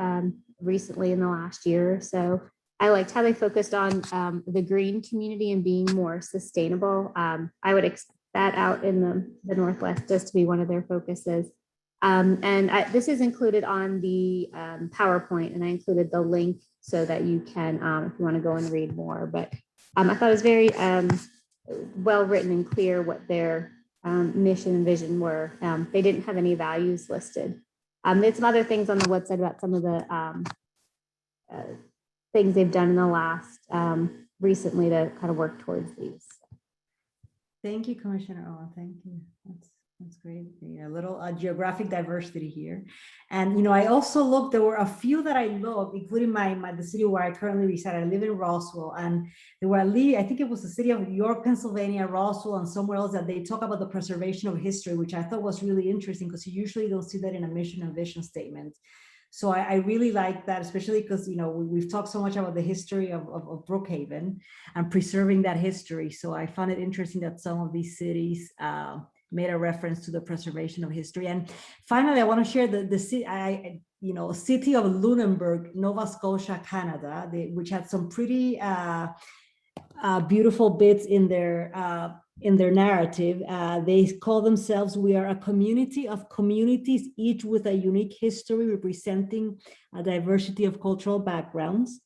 recently in the last year or so. I liked how they focused on the green community and being more sustainable. I would expect that out in the Northwest just to be one of their focuses. This is included on the PowerPoint, and I included the link so that you can, if you want to go and read more. But I thought it was very well written and clear what their mission and vision were. They didn't have any values listed. There's some other things on the website about some of the things they've done in the last recently to kind of work towards these. Thank you, Commissioner Owen. Thank you. That's great. A little geographic diversity here. And, I also looked, there were a few that I looked, including the city where I currently reside. I live in Roswell, and there were I think it was the city of York, Pennsylvania, Roswell, and somewhere else that they talk about the preservation of history, which I thought was really interesting because you usually don't see that in a mission and vision statement. So I really like that, especially because, you know, we've talked so much about the history of Brookhaven and preserving that history. So I found it interesting that some of these cities made a reference to the preservation of history. And finally, I want to share the city of Lunenburg, Nova Scotia, Canada, which had some pretty beautiful bits in their narrative. They call themselves, "We are a community of communities, each with a unique history representing a diversity of cultural backgrounds."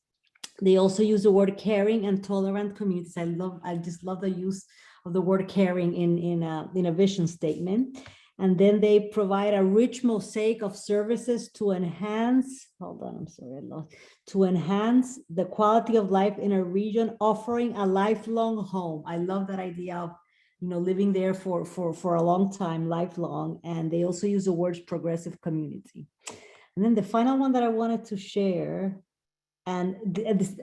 They also use the word caring and tolerant communities. I just love the use of the word caring in a vision statement. And then they provide a rich mosaic of services to enhance, to enhance the quality of life in a region, offering a lifelong home. I love that idea of, you know, living there for a long time, lifelong. And they also use the words progressive community. And then the final one that I wanted to share, and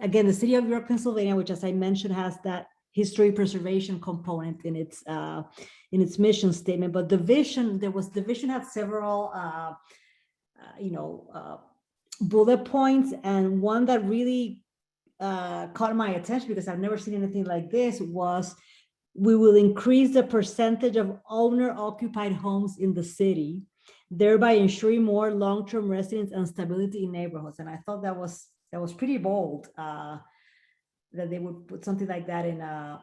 again, the city of York, Pennsylvania, which, as I mentioned, has that history preservation component in its mission statement. But the vision had several bullet points, and one that really caught my attention, because I've never seen anything like this, was, "We will increase the percentage of owner-occupied homes in the city, thereby ensuring more long-term residence and stability in neighborhoods." And I thought that was pretty bold, that they would put something like that in a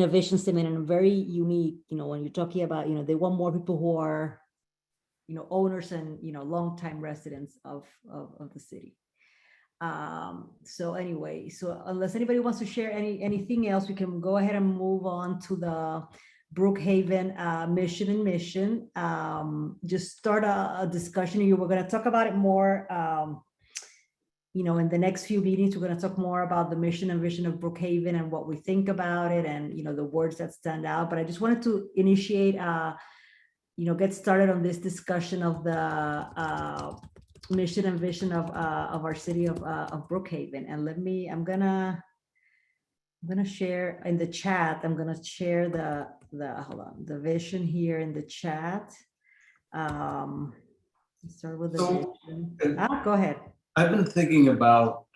vision statement, and very unique, you know, when you're talking about, you know, they want more people who are, you know, owners and, you know, longtime residents of the city. So anyway, so unless anybody wants to share anything else, we can go ahead and move on to the Brookhaven mission. Just start a discussion here. We're going to talk about it more, you know, in the next few meetings. We're going to talk more about the mission and vision of Brookhaven and what we think about it, and, you know, the words that stand out. But I just wanted to initiate, you know, get started on this discussion of the mission and vision of our city of Brookhaven. And I'm gonna share in the chat. I'm gonna share the vision here in the chat. Start with the vision. Go ahead. I've been thinking about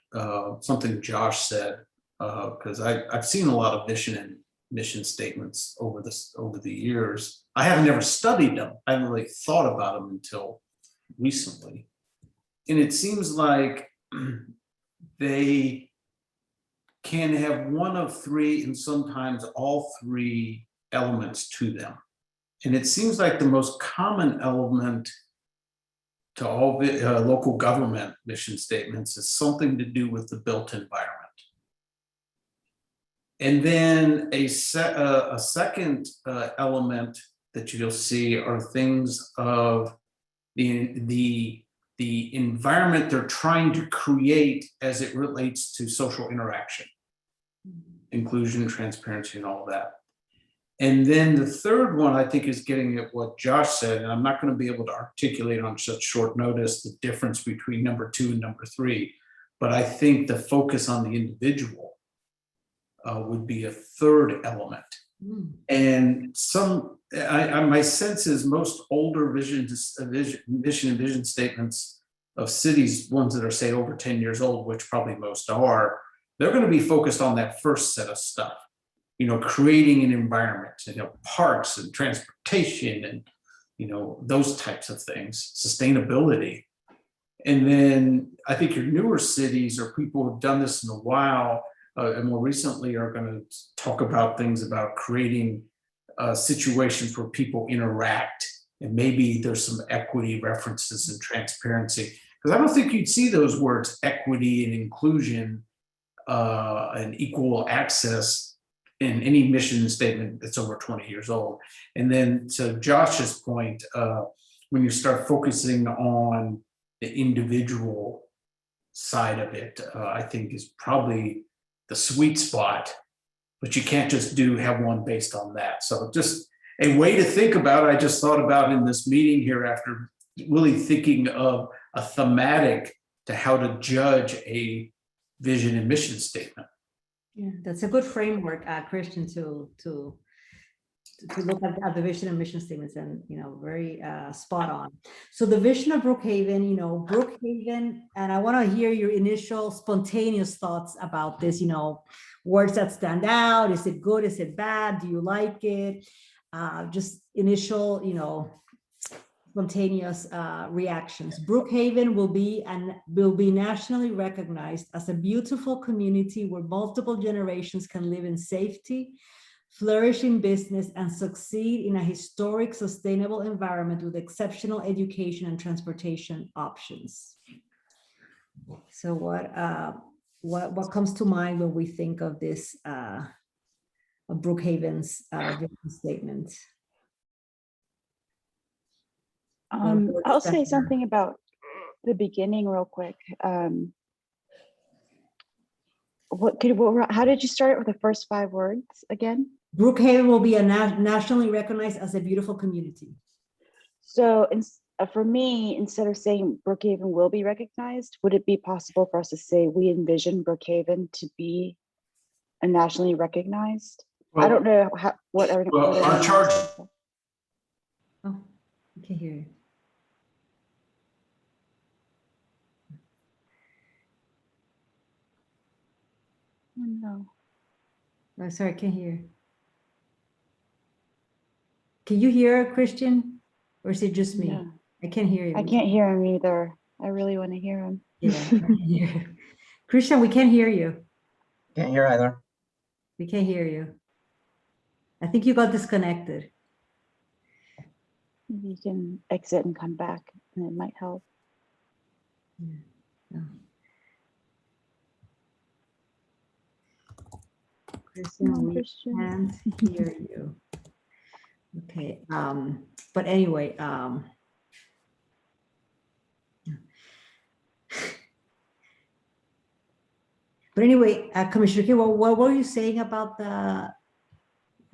something Josh said, because I've seen a lot of vision and mission statements over the years. I haven't ever studied them. I haven't really thought about them until recently. And it seems like they can have one of three and sometimes all three elements to them. And it seems like the most common element to all local government mission statements is something to do with the built environment. And then a second element that you'll see are things of the environment they're trying to create as it relates to social interaction, inclusion, transparency, and all that. And then the third one, I think, is getting at what Josh said, and I'm not going to be able to articulate on such short notice the difference between number 2 and number 3, but I think the focus on the individual would be a third element. And my sense is most older mission and vision statements of cities, ones that are, say, over 10 years old, which probably most are, they're going to be focused on that first set of stuff. You know, creating an environment, you know, parks and transportation and, you know, those types of things, sustainability. And then I think your newer cities, or people who've done this in a while and more recently, are going to talk about things about creating situations where people interact, and maybe there's some equity references and transparency. Because I don't think you'd see those words equity and inclusion and equal access in any mission statement that's over 20 years old. And then to Josh's point, when you start focusing on the individual side of it, I think is probably the sweet spot, but you can't just have one based on that. So just a way to think about it, I just thought about in this meeting here after really thinking of a thematic to how to judge a vision and mission statement. Yeah, that's a good framework, Christian, to to look at the vision and mission statements, and very spot on. So the vision of Brookhaven, Brookhaven, and I want to hear your initial spontaneous thoughts about this. Words that stand out. Is it good? Is it bad? Do you like it? Just initial, spontaneous reactions. Brookhaven will be nationally recognized as a beautiful community where multiple generations can live in safety, flourish in business, and succeed in a historic, sustainable environment with exceptional education and transportation options. So what comes to mind when we think of this of Brookhaven's vision statement? I'll say something about the beginning real quick. How did you start it with the first 5 words again? Brookhaven will be nationally recognized as a beautiful community. So for me, instead of saying Brookhaven will be recognized, would it be possible for us to say we envision Brookhaven to be a nationally recognized? I don't know what our charge. Oh, I can hear you. Oh, no. Oh, sorry, I can't hear. Can you hear Christian, or is it just me? No. I can't hear you. I can't hear him either. I really want to hear him. Yeah, I can't hear. Christian, we can't hear you. Can't hear either. We can't hear you. I think you got disconnected. You can exit and come back, and it might help. Yeah. Christian, we can't hear you. Okay. But anyway, Commissioner Kay, what were you saying about the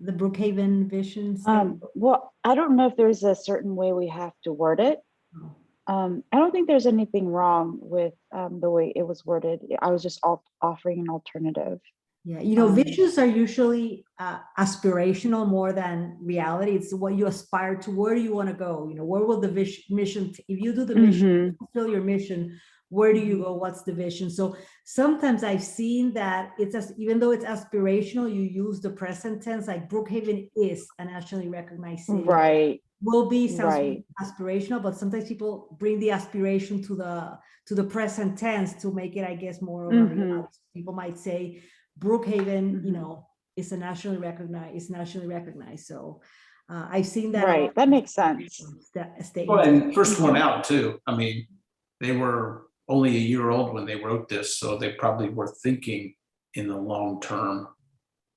Brookhaven vision statement? Well, I don't know if there's a certain way we have to word it. I don't think there's anything wrong with the way it was worded. I was just offering an alternative. Yeah, visions are usually aspirational more than reality. It's what you aspire to. Where do you want to go? Where will the mission? If you do the mission, fulfill your mission, where do you go? What's the vision? So sometimes I've seen that even though it's aspirational, you use the present tense. Like Brookhaven is a nationally recognized city. Right. Will be sounds aspirational, but sometimes people bring the aspiration to the present tense to make it, I guess, more of a reality. People might say Brookhaven, is nationally recognized. So I've seen that. Right, that makes sense. Well, and first one out too. I mean, they were only a year old when they wrote this, so they probably were thinking in the long term,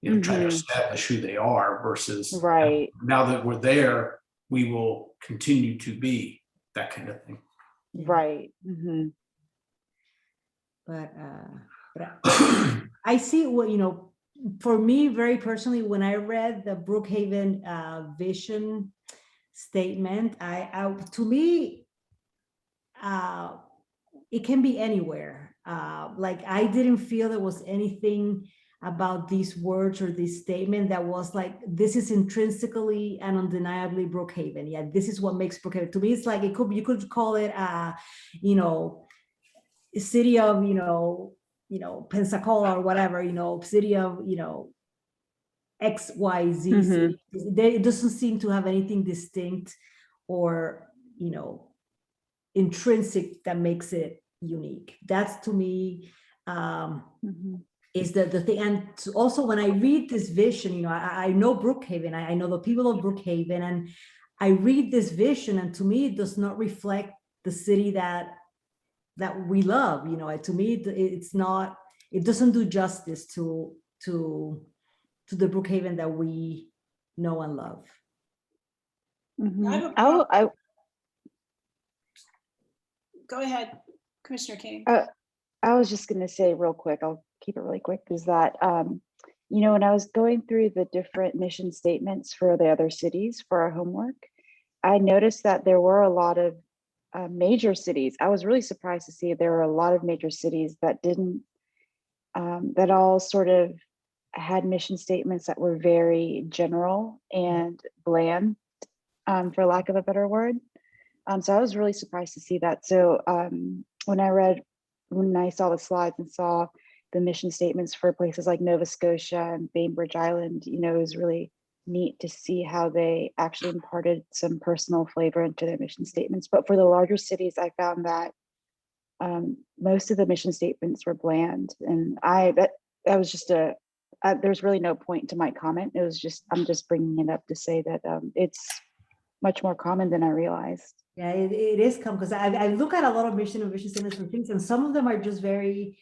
trying to establish who they are versus now that we're there, we will continue to be, that kind of thing. Right. But I see what, for me, very personally, when I read the Brookhaven vision statement, to me, it can be anywhere. Like I didn't feel there was anything about these words or this statement that was like, this is intrinsically and undeniably Brookhaven. Yeah, this is what makes Brookhaven. To me, it's like you could call it a city of Pensacola or whatever, city of XYZ city. It doesn't seem to have anything distinct or intrinsic that makes it unique. That's to me is the thing. And also when I read this vision, I know Brookhaven, I know the people of Brookhaven, and I read this vision, and to me it does not reflect the city that we love. To me it doesn't do justice to the Brookhaven that we know and love. Go ahead, Commissioner King. I was just going to say real quick, I'll keep it really quick, is that, when I was going through the different mission statements for the other cities for our homework, I noticed that there were a lot of major cities. I was really surprised to see there were a lot of major cities that didn't, that all sort of had mission statements that were very general and bland, for lack of a better word. So I was really surprised to see that. So when I saw the slides and saw the mission statements for places like Nova Scotia and Bainbridge Island, it was really neat to see how they actually imparted some personal flavor into their mission statements. But for the larger cities, I found that most of the mission statements were bland, and that was just there's really no point to my comment. It was just, I'm just bringing it up to say that it's much more common than I realized. Yeah, it is common, because I look at a lot of mission and vision statements for things, and some of them are just very,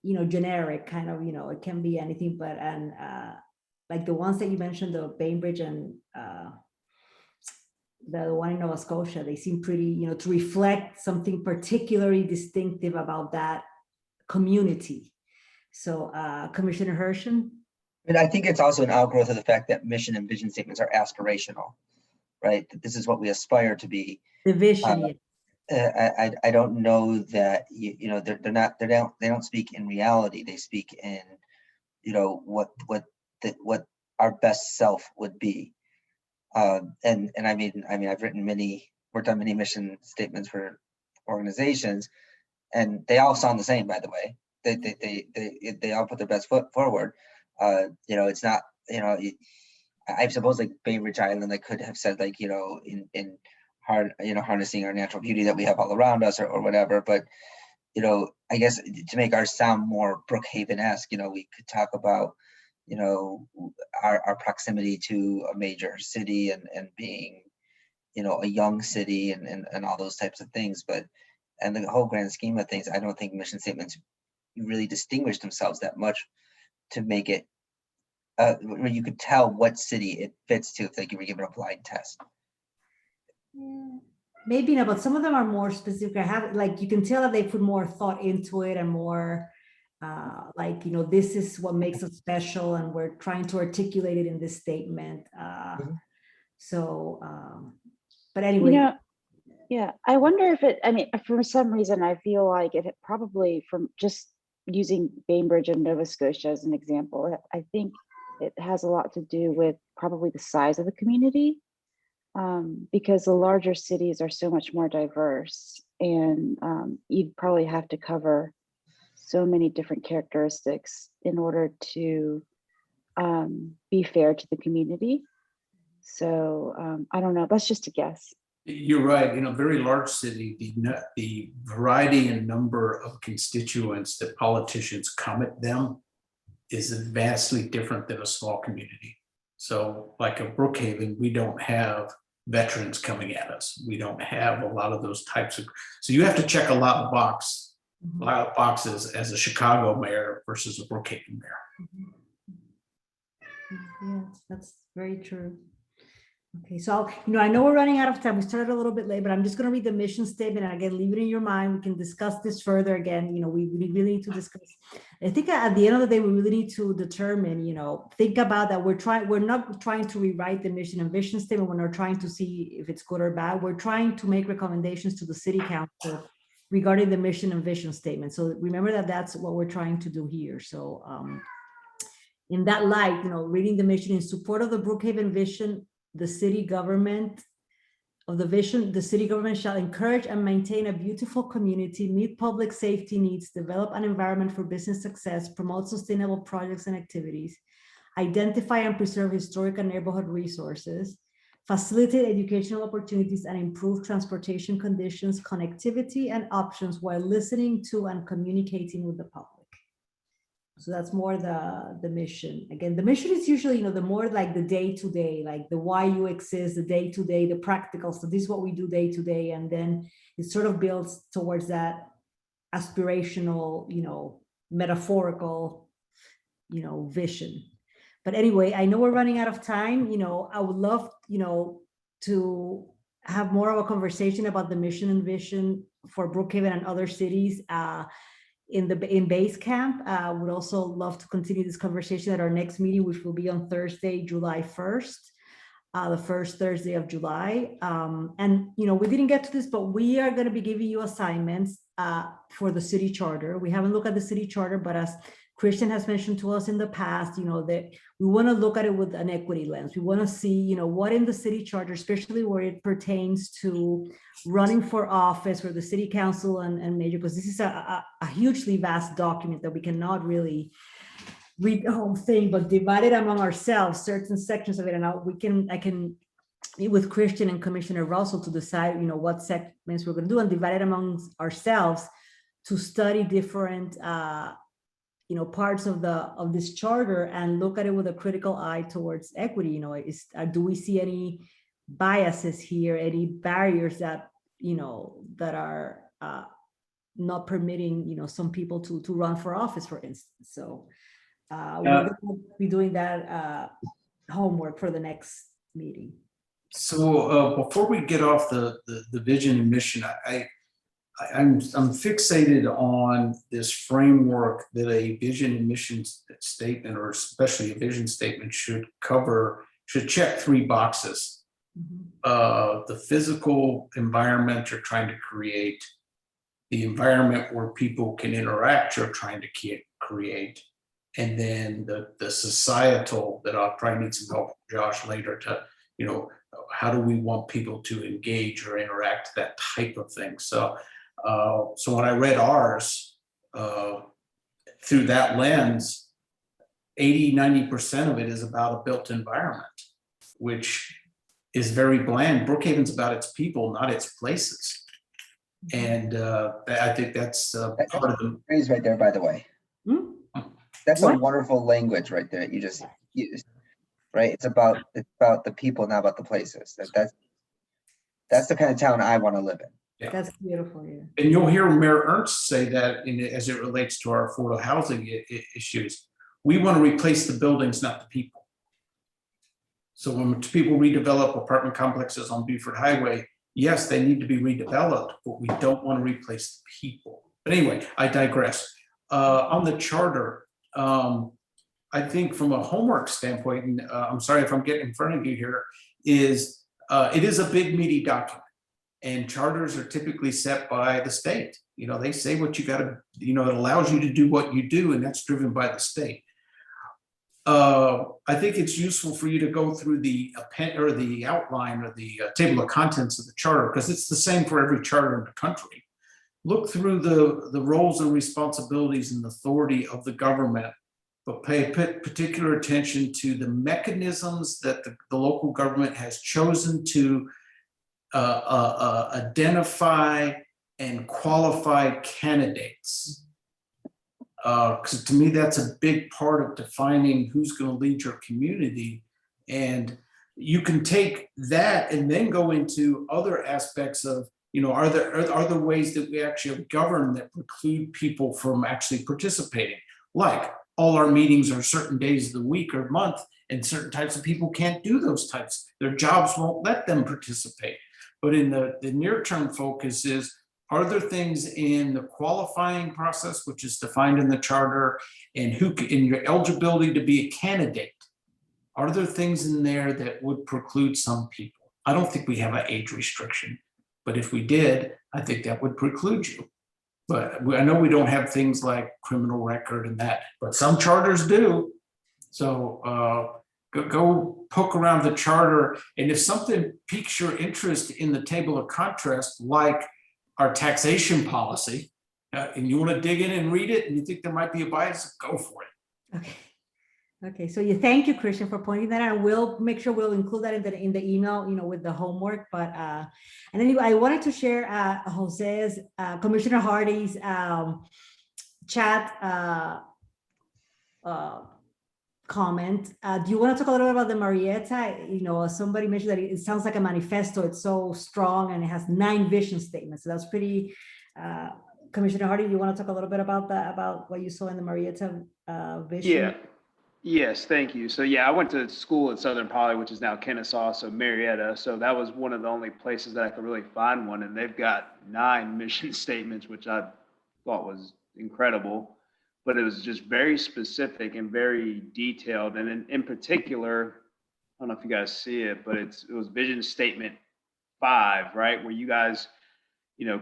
generic kind of, it can be anything, but, and like the ones that you mentioned, the Bainbridge and the one in Nova Scotia, they seem pretty, to reflect something particularly distinctive about that community. So Commissioner Herschel? And I think it's also an outgrowth of the fact that mission and vision statements are aspirational, right? That this is what we aspire to be. The vision, I don't know that they don't speak in reality. They speak in what our best self would be. And I mean I've worked on many mission statements for organizations, and they all sound the same, by the way. They all put their best foot forward. It's not, I suppose like Bainbridge Island, I could have said like, in harnessing our natural beauty that we have all around us or whatever. But, I guess to make ours sound more Brookhaven-esque, we could talk about, our proximity to a major city and being, a young city and all those types of things. But, and the whole grand scheme of things, I don't think mission statements really distinguish themselves that much to make it, where you could tell what city it fits to if they were given a blind test. Maybe not, but some of them are more specific. You can tell that they put more thought into it and more this is what makes us special, and we're trying to articulate it in this statement. But anyway. Yeah, I wonder if for some reason, I feel like it probably, from just using Bainbridge and Nova Scotia as an example, I think it has a lot to do with probably the size of the community, because the larger cities are so much more diverse, and you'd probably have to cover so many different characteristics in order to be fair to the community. So I don't know, that's just a guess. You're right. Very large city, the variety and number of constituents that politicians come at them is vastly different than a small community. So like a Brookhaven, we don't have veterans coming at us. We don't have a lot of those types of, so you have to check a lot of boxes as a Chicago mayor versus a Brookhaven mayor. Yeah, that's very true. Okay, so I know we're running out of time. We started a little bit late, but I'm just going to read the mission statement, and again, leave it in your mind. We can discuss this further again. We really need to discuss. I think at the end of the day, we really need to determine, think about that. We're not trying to rewrite the mission and vision statement. We're not trying to see if it's good or bad. We're trying to make recommendations to the city council regarding the mission and vision statement. So remember that that's what we're trying to do here. So in that light, reading the mission in support of the Brookhaven vision, the city government shall encourage and maintain a beautiful community, meet public safety needs, develop an environment for business success, promote sustainable projects and activities, identify and preserve historic and neighborhood resources, facilitate educational opportunities, and improve transportation conditions, connectivity, and options while listening to and communicating with the public. So that's more the mission. Again, the mission is usually, the more like the day-to-day, like the why you exist, the day-to-day, the practical. So this is what we do day-to-day. And then it sort of builds towards that aspirational, metaphorical, vision. But anyway, I know we're running out of time. I would love, to have more of a conversation about the mission and vision for Brookhaven and other cities. In base camp. Would also love to continue this conversation at our next meeting, which will be on Thursday, July 1st, the first Thursday of July. And we didn't get to this, but we are going to be giving you assignments for the city charter. We haven't looked at the city charter, but as Christian has mentioned to us in the past, that we want to look at it with an equity lens. We want to see, what in the city charter, especially where it pertains to running for office for the city council and major, because this is a hugely vast document that we cannot really read the whole thing, but divide it among ourselves, certain sections of it, and I can meet with Christian and Commissioner Russell to decide, what segments we're going to do and divide it among ourselves to study different, parts of this charter and look at it with a critical eye towards equity. Do we see any biases here, any barriers that, that are not permitting, some people to run for office, for instance. So we're going to be doing that homework for the next meeting. So before we get off the vision and mission, I'm fixated on this framework that a vision and mission statement, or especially a vision statement, should check 3 boxes. The physical environment you're trying to create, the environment where people can interact you're trying to create, and then the societal that I'll probably need some help from Josh later to, how do we want people to engage or interact, that type of thing. So when I read ours through that lens, 80-90% of it is about a built environment, which is very bland. Brookhaven's about its people, not its places. And I think that's part of the phrase right there, by the way. That's What? a wonderful language right there. You just used, right? It's about the people, not about the places. That's the kind of town I want to live in. Yeah. That's beautiful. Yeah. And you'll hear Mayor Ernst say that as it relates to our affordable housing issues. We want to replace the buildings, not the people. So when people redevelop apartment complexes on Beaufort Highway, yes, they need to be redeveloped, but we don't want to replace the people. But anyway, I digress. On the charter, I think from a homework standpoint, and I'm sorry if I'm getting in front of you here, is it is a big meaty document. And charters are typically set by the state. They say what you got to, it allows you to do what you do, and that's driven by the state. I think it's useful for you to go through the outline or the table of contents of the charter, because it's the same for every charter in the country. Look through the roles and responsibilities and authority of the government, but pay particular attention to the mechanisms that the local government has chosen to identify and qualify candidates. Because to me, that's a big part of defining who's going to lead your community. And you can take that and then go into other aspects of, are there ways that we actually govern that preclude people from actually participating? Like all our meetings are certain days of the week or month, and certain types of people can't do those types. Their jobs won't let them participate. But in the near-term focus is, are there things in the qualifying process, which is defined in the charter, and in your eligibility to be a candidate, are there things in there that would preclude some people? I don't think we have an age restriction, but if we did, I think that would preclude you. But I know we don't have things like criminal record and that, but some charters do. So go poke around the charter, and if something piques your interest in the table of contrast, like our taxation policy, and you want to dig in and read it, and you think there might be a bias, go for it. Okay. So thank you, Christian, for pointing that out. We'll make sure we'll include that in the email, with the homework. But and then I wanted to share Jose's, Commissioner Hardy's chat comment. Do you want to talk a little bit about the Marietta? Somebody mentioned that it sounds like a manifesto. It's so strong and it has 9 vision statements. So that's pretty. Commissioner Hardy, you want to talk a little bit about what you saw in the Marietta vision? Yeah. Yes, thank you. So I went to school at Southern Poly, which is now Kennesaw, so Marietta. So that was one of the only places that I could really find one, and they've got 9 mission statements, which I thought was incredible. But it was just very specific and very detailed. And in particular, I don't know if you guys see it, but it was vision statement 5, right? Where you guys,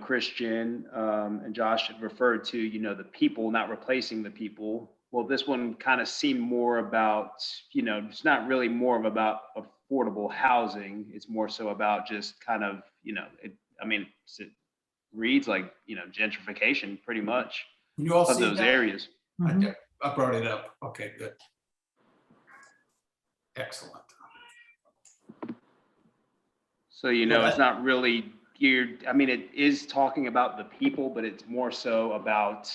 Christian and Josh had referred to, the people, not replacing the people, well, this one kind of seemed more about, it's not really more of about affordable housing. It's more so about just kind of, it reads like, gentrification pretty much You all of see those that? areas. Mhm. I brought it up. Okay, good. Excellent. So, it's not really geared, it is talking about the people, but it's more so about,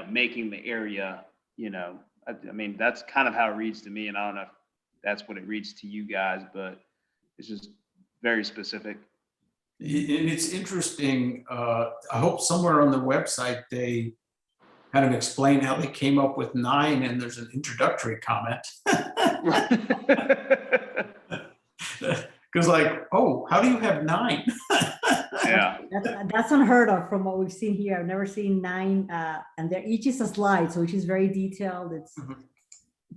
making the area, that's kind of how it reads to me. And I don't know if that's what it reads to you guys, but it's just very specific. And it's interesting, I hope somewhere on the website, they kind of explain how they came up with 9, and there's an introductory comment. Because like, oh, how do you have 9? Yeah. That's unheard of from what we've seen here. I've never seen 9, and there each is a slide, so each is very detailed. It's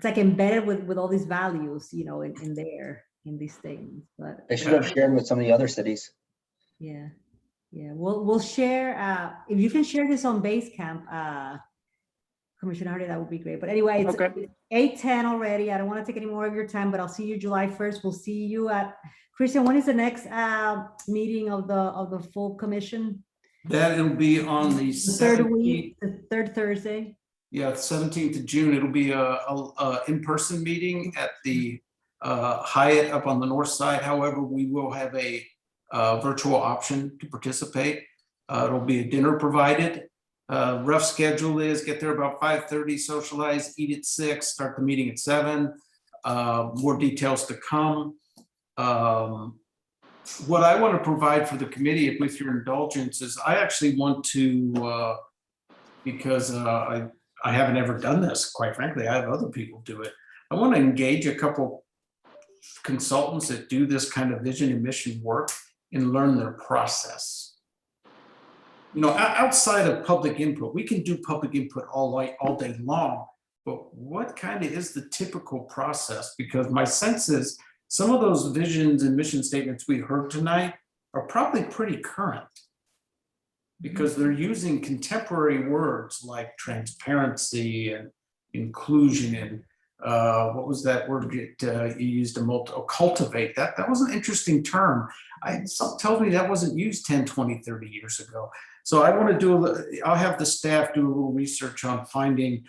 like embedded with all these values, in there, in these things. But They should have shared with some of the other cities. yeah, we'll share. If you can share this on Basecamp, Commissioner Hardy, that would be great. But anyway, it's Okay. 8:10 already. I don't want to take any more of your time, but I'll see you July 1st. We'll see you at, Christian, when is the next meeting of the full commission? That'll be on the The third 17th. week, the third Thursday. Yeah, 17th of June. It'll be a in-person meeting at the Hyatt up on the north side. However, we will have a virtual option to participate. It'll be a dinner provided. Rough schedule is get there about 5:30, socialize, eat at 6, start the meeting at 7. More details to come. What I want to provide for the committee, if with your indulgence, is I actually want to, because I haven't ever done this, quite frankly, I have other people do it. I want to engage a couple consultants that do this kind of vision and mission work and learn their process. Outside of public input, we can do public input all day long, but what kind of is the typical process? Because my sense is some of those visions and mission statements we heard tonight are probably pretty current, because they're using contemporary words like transparency and inclusion and what was that word you used cultivate? That was an interesting term. Something tells me that wasn't used 10, 20, 30 years ago. So I want to I'll have the staff do a little research on finding,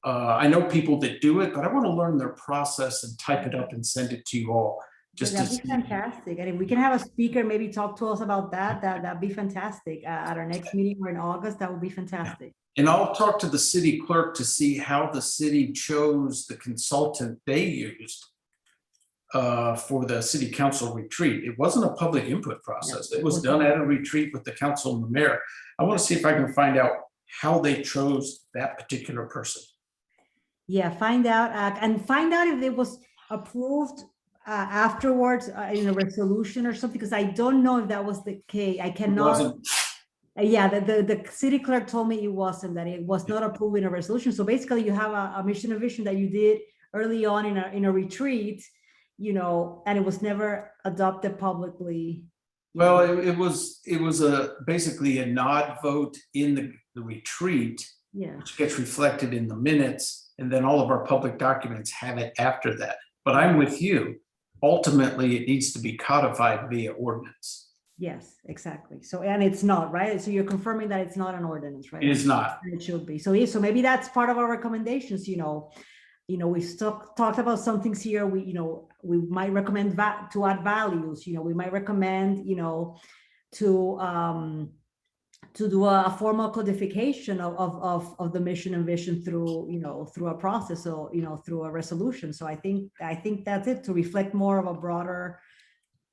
I know people that do it, but I want to learn their process and type it up and send it to you all. Just That'd to be fantastic. And if we can have a speaker maybe talk to us about that'd be fantastic. At our next meeting or in August, that would be fantastic. And I'll talk to the city clerk to see how the city chose the consultant they used for the city council retreat. It wasn't a public input process. It was done at a retreat with the council and the mayor. I want to see if I can find out how they chose that particular person. Yeah, find out and find out if it was approved afterwards in a resolution or something, because I don't know if that was the case. I It cannot. wasn't. Yeah, the city clerk told me it wasn't, that it was not approved in a resolution. So basically you have a mission and vision that you did early on in a retreat, and it was never adopted publicly. Well, it was basically a nod vote in the retreat, Yeah, which gets reflected in the minutes, and then all of our public documents have it after that. But I'm with you. Ultimately, it needs to be codified via ordinance. yes, exactly. So, and it's not, right? So you're confirming that it's not an ordinance, right? It is not. It should be. So maybe that's part of our recommendations, we've talked about some things here. We might recommend to add values, we might recommend, to do a formal codification of the mission and vision through a process, or, through a resolution. So I think that's it, to reflect more of a broader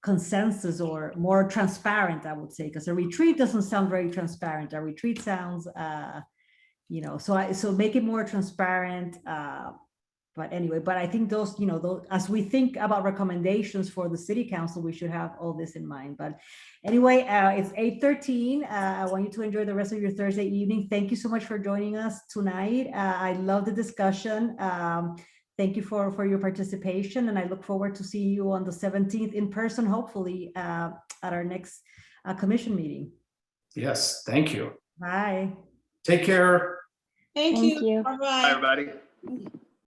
consensus, or more transparent, I would say, because a retreat doesn't sound very transparent. A retreat sounds, so make it more transparent. But anyway, but I think those, as we think about recommendations for the city council, we should have all this in mind. But anyway, it's 8:13. I want you to enjoy the rest of your Thursday evening. Thank you so much for joining us tonight. I love the discussion. Thank you for your participation, and I look forward to see you on the 17th in person, hopefully, at our next commission meeting. Yes, thank you. Bye. Take care. Thank Thank you. you. Bye-bye. Bye, everybody.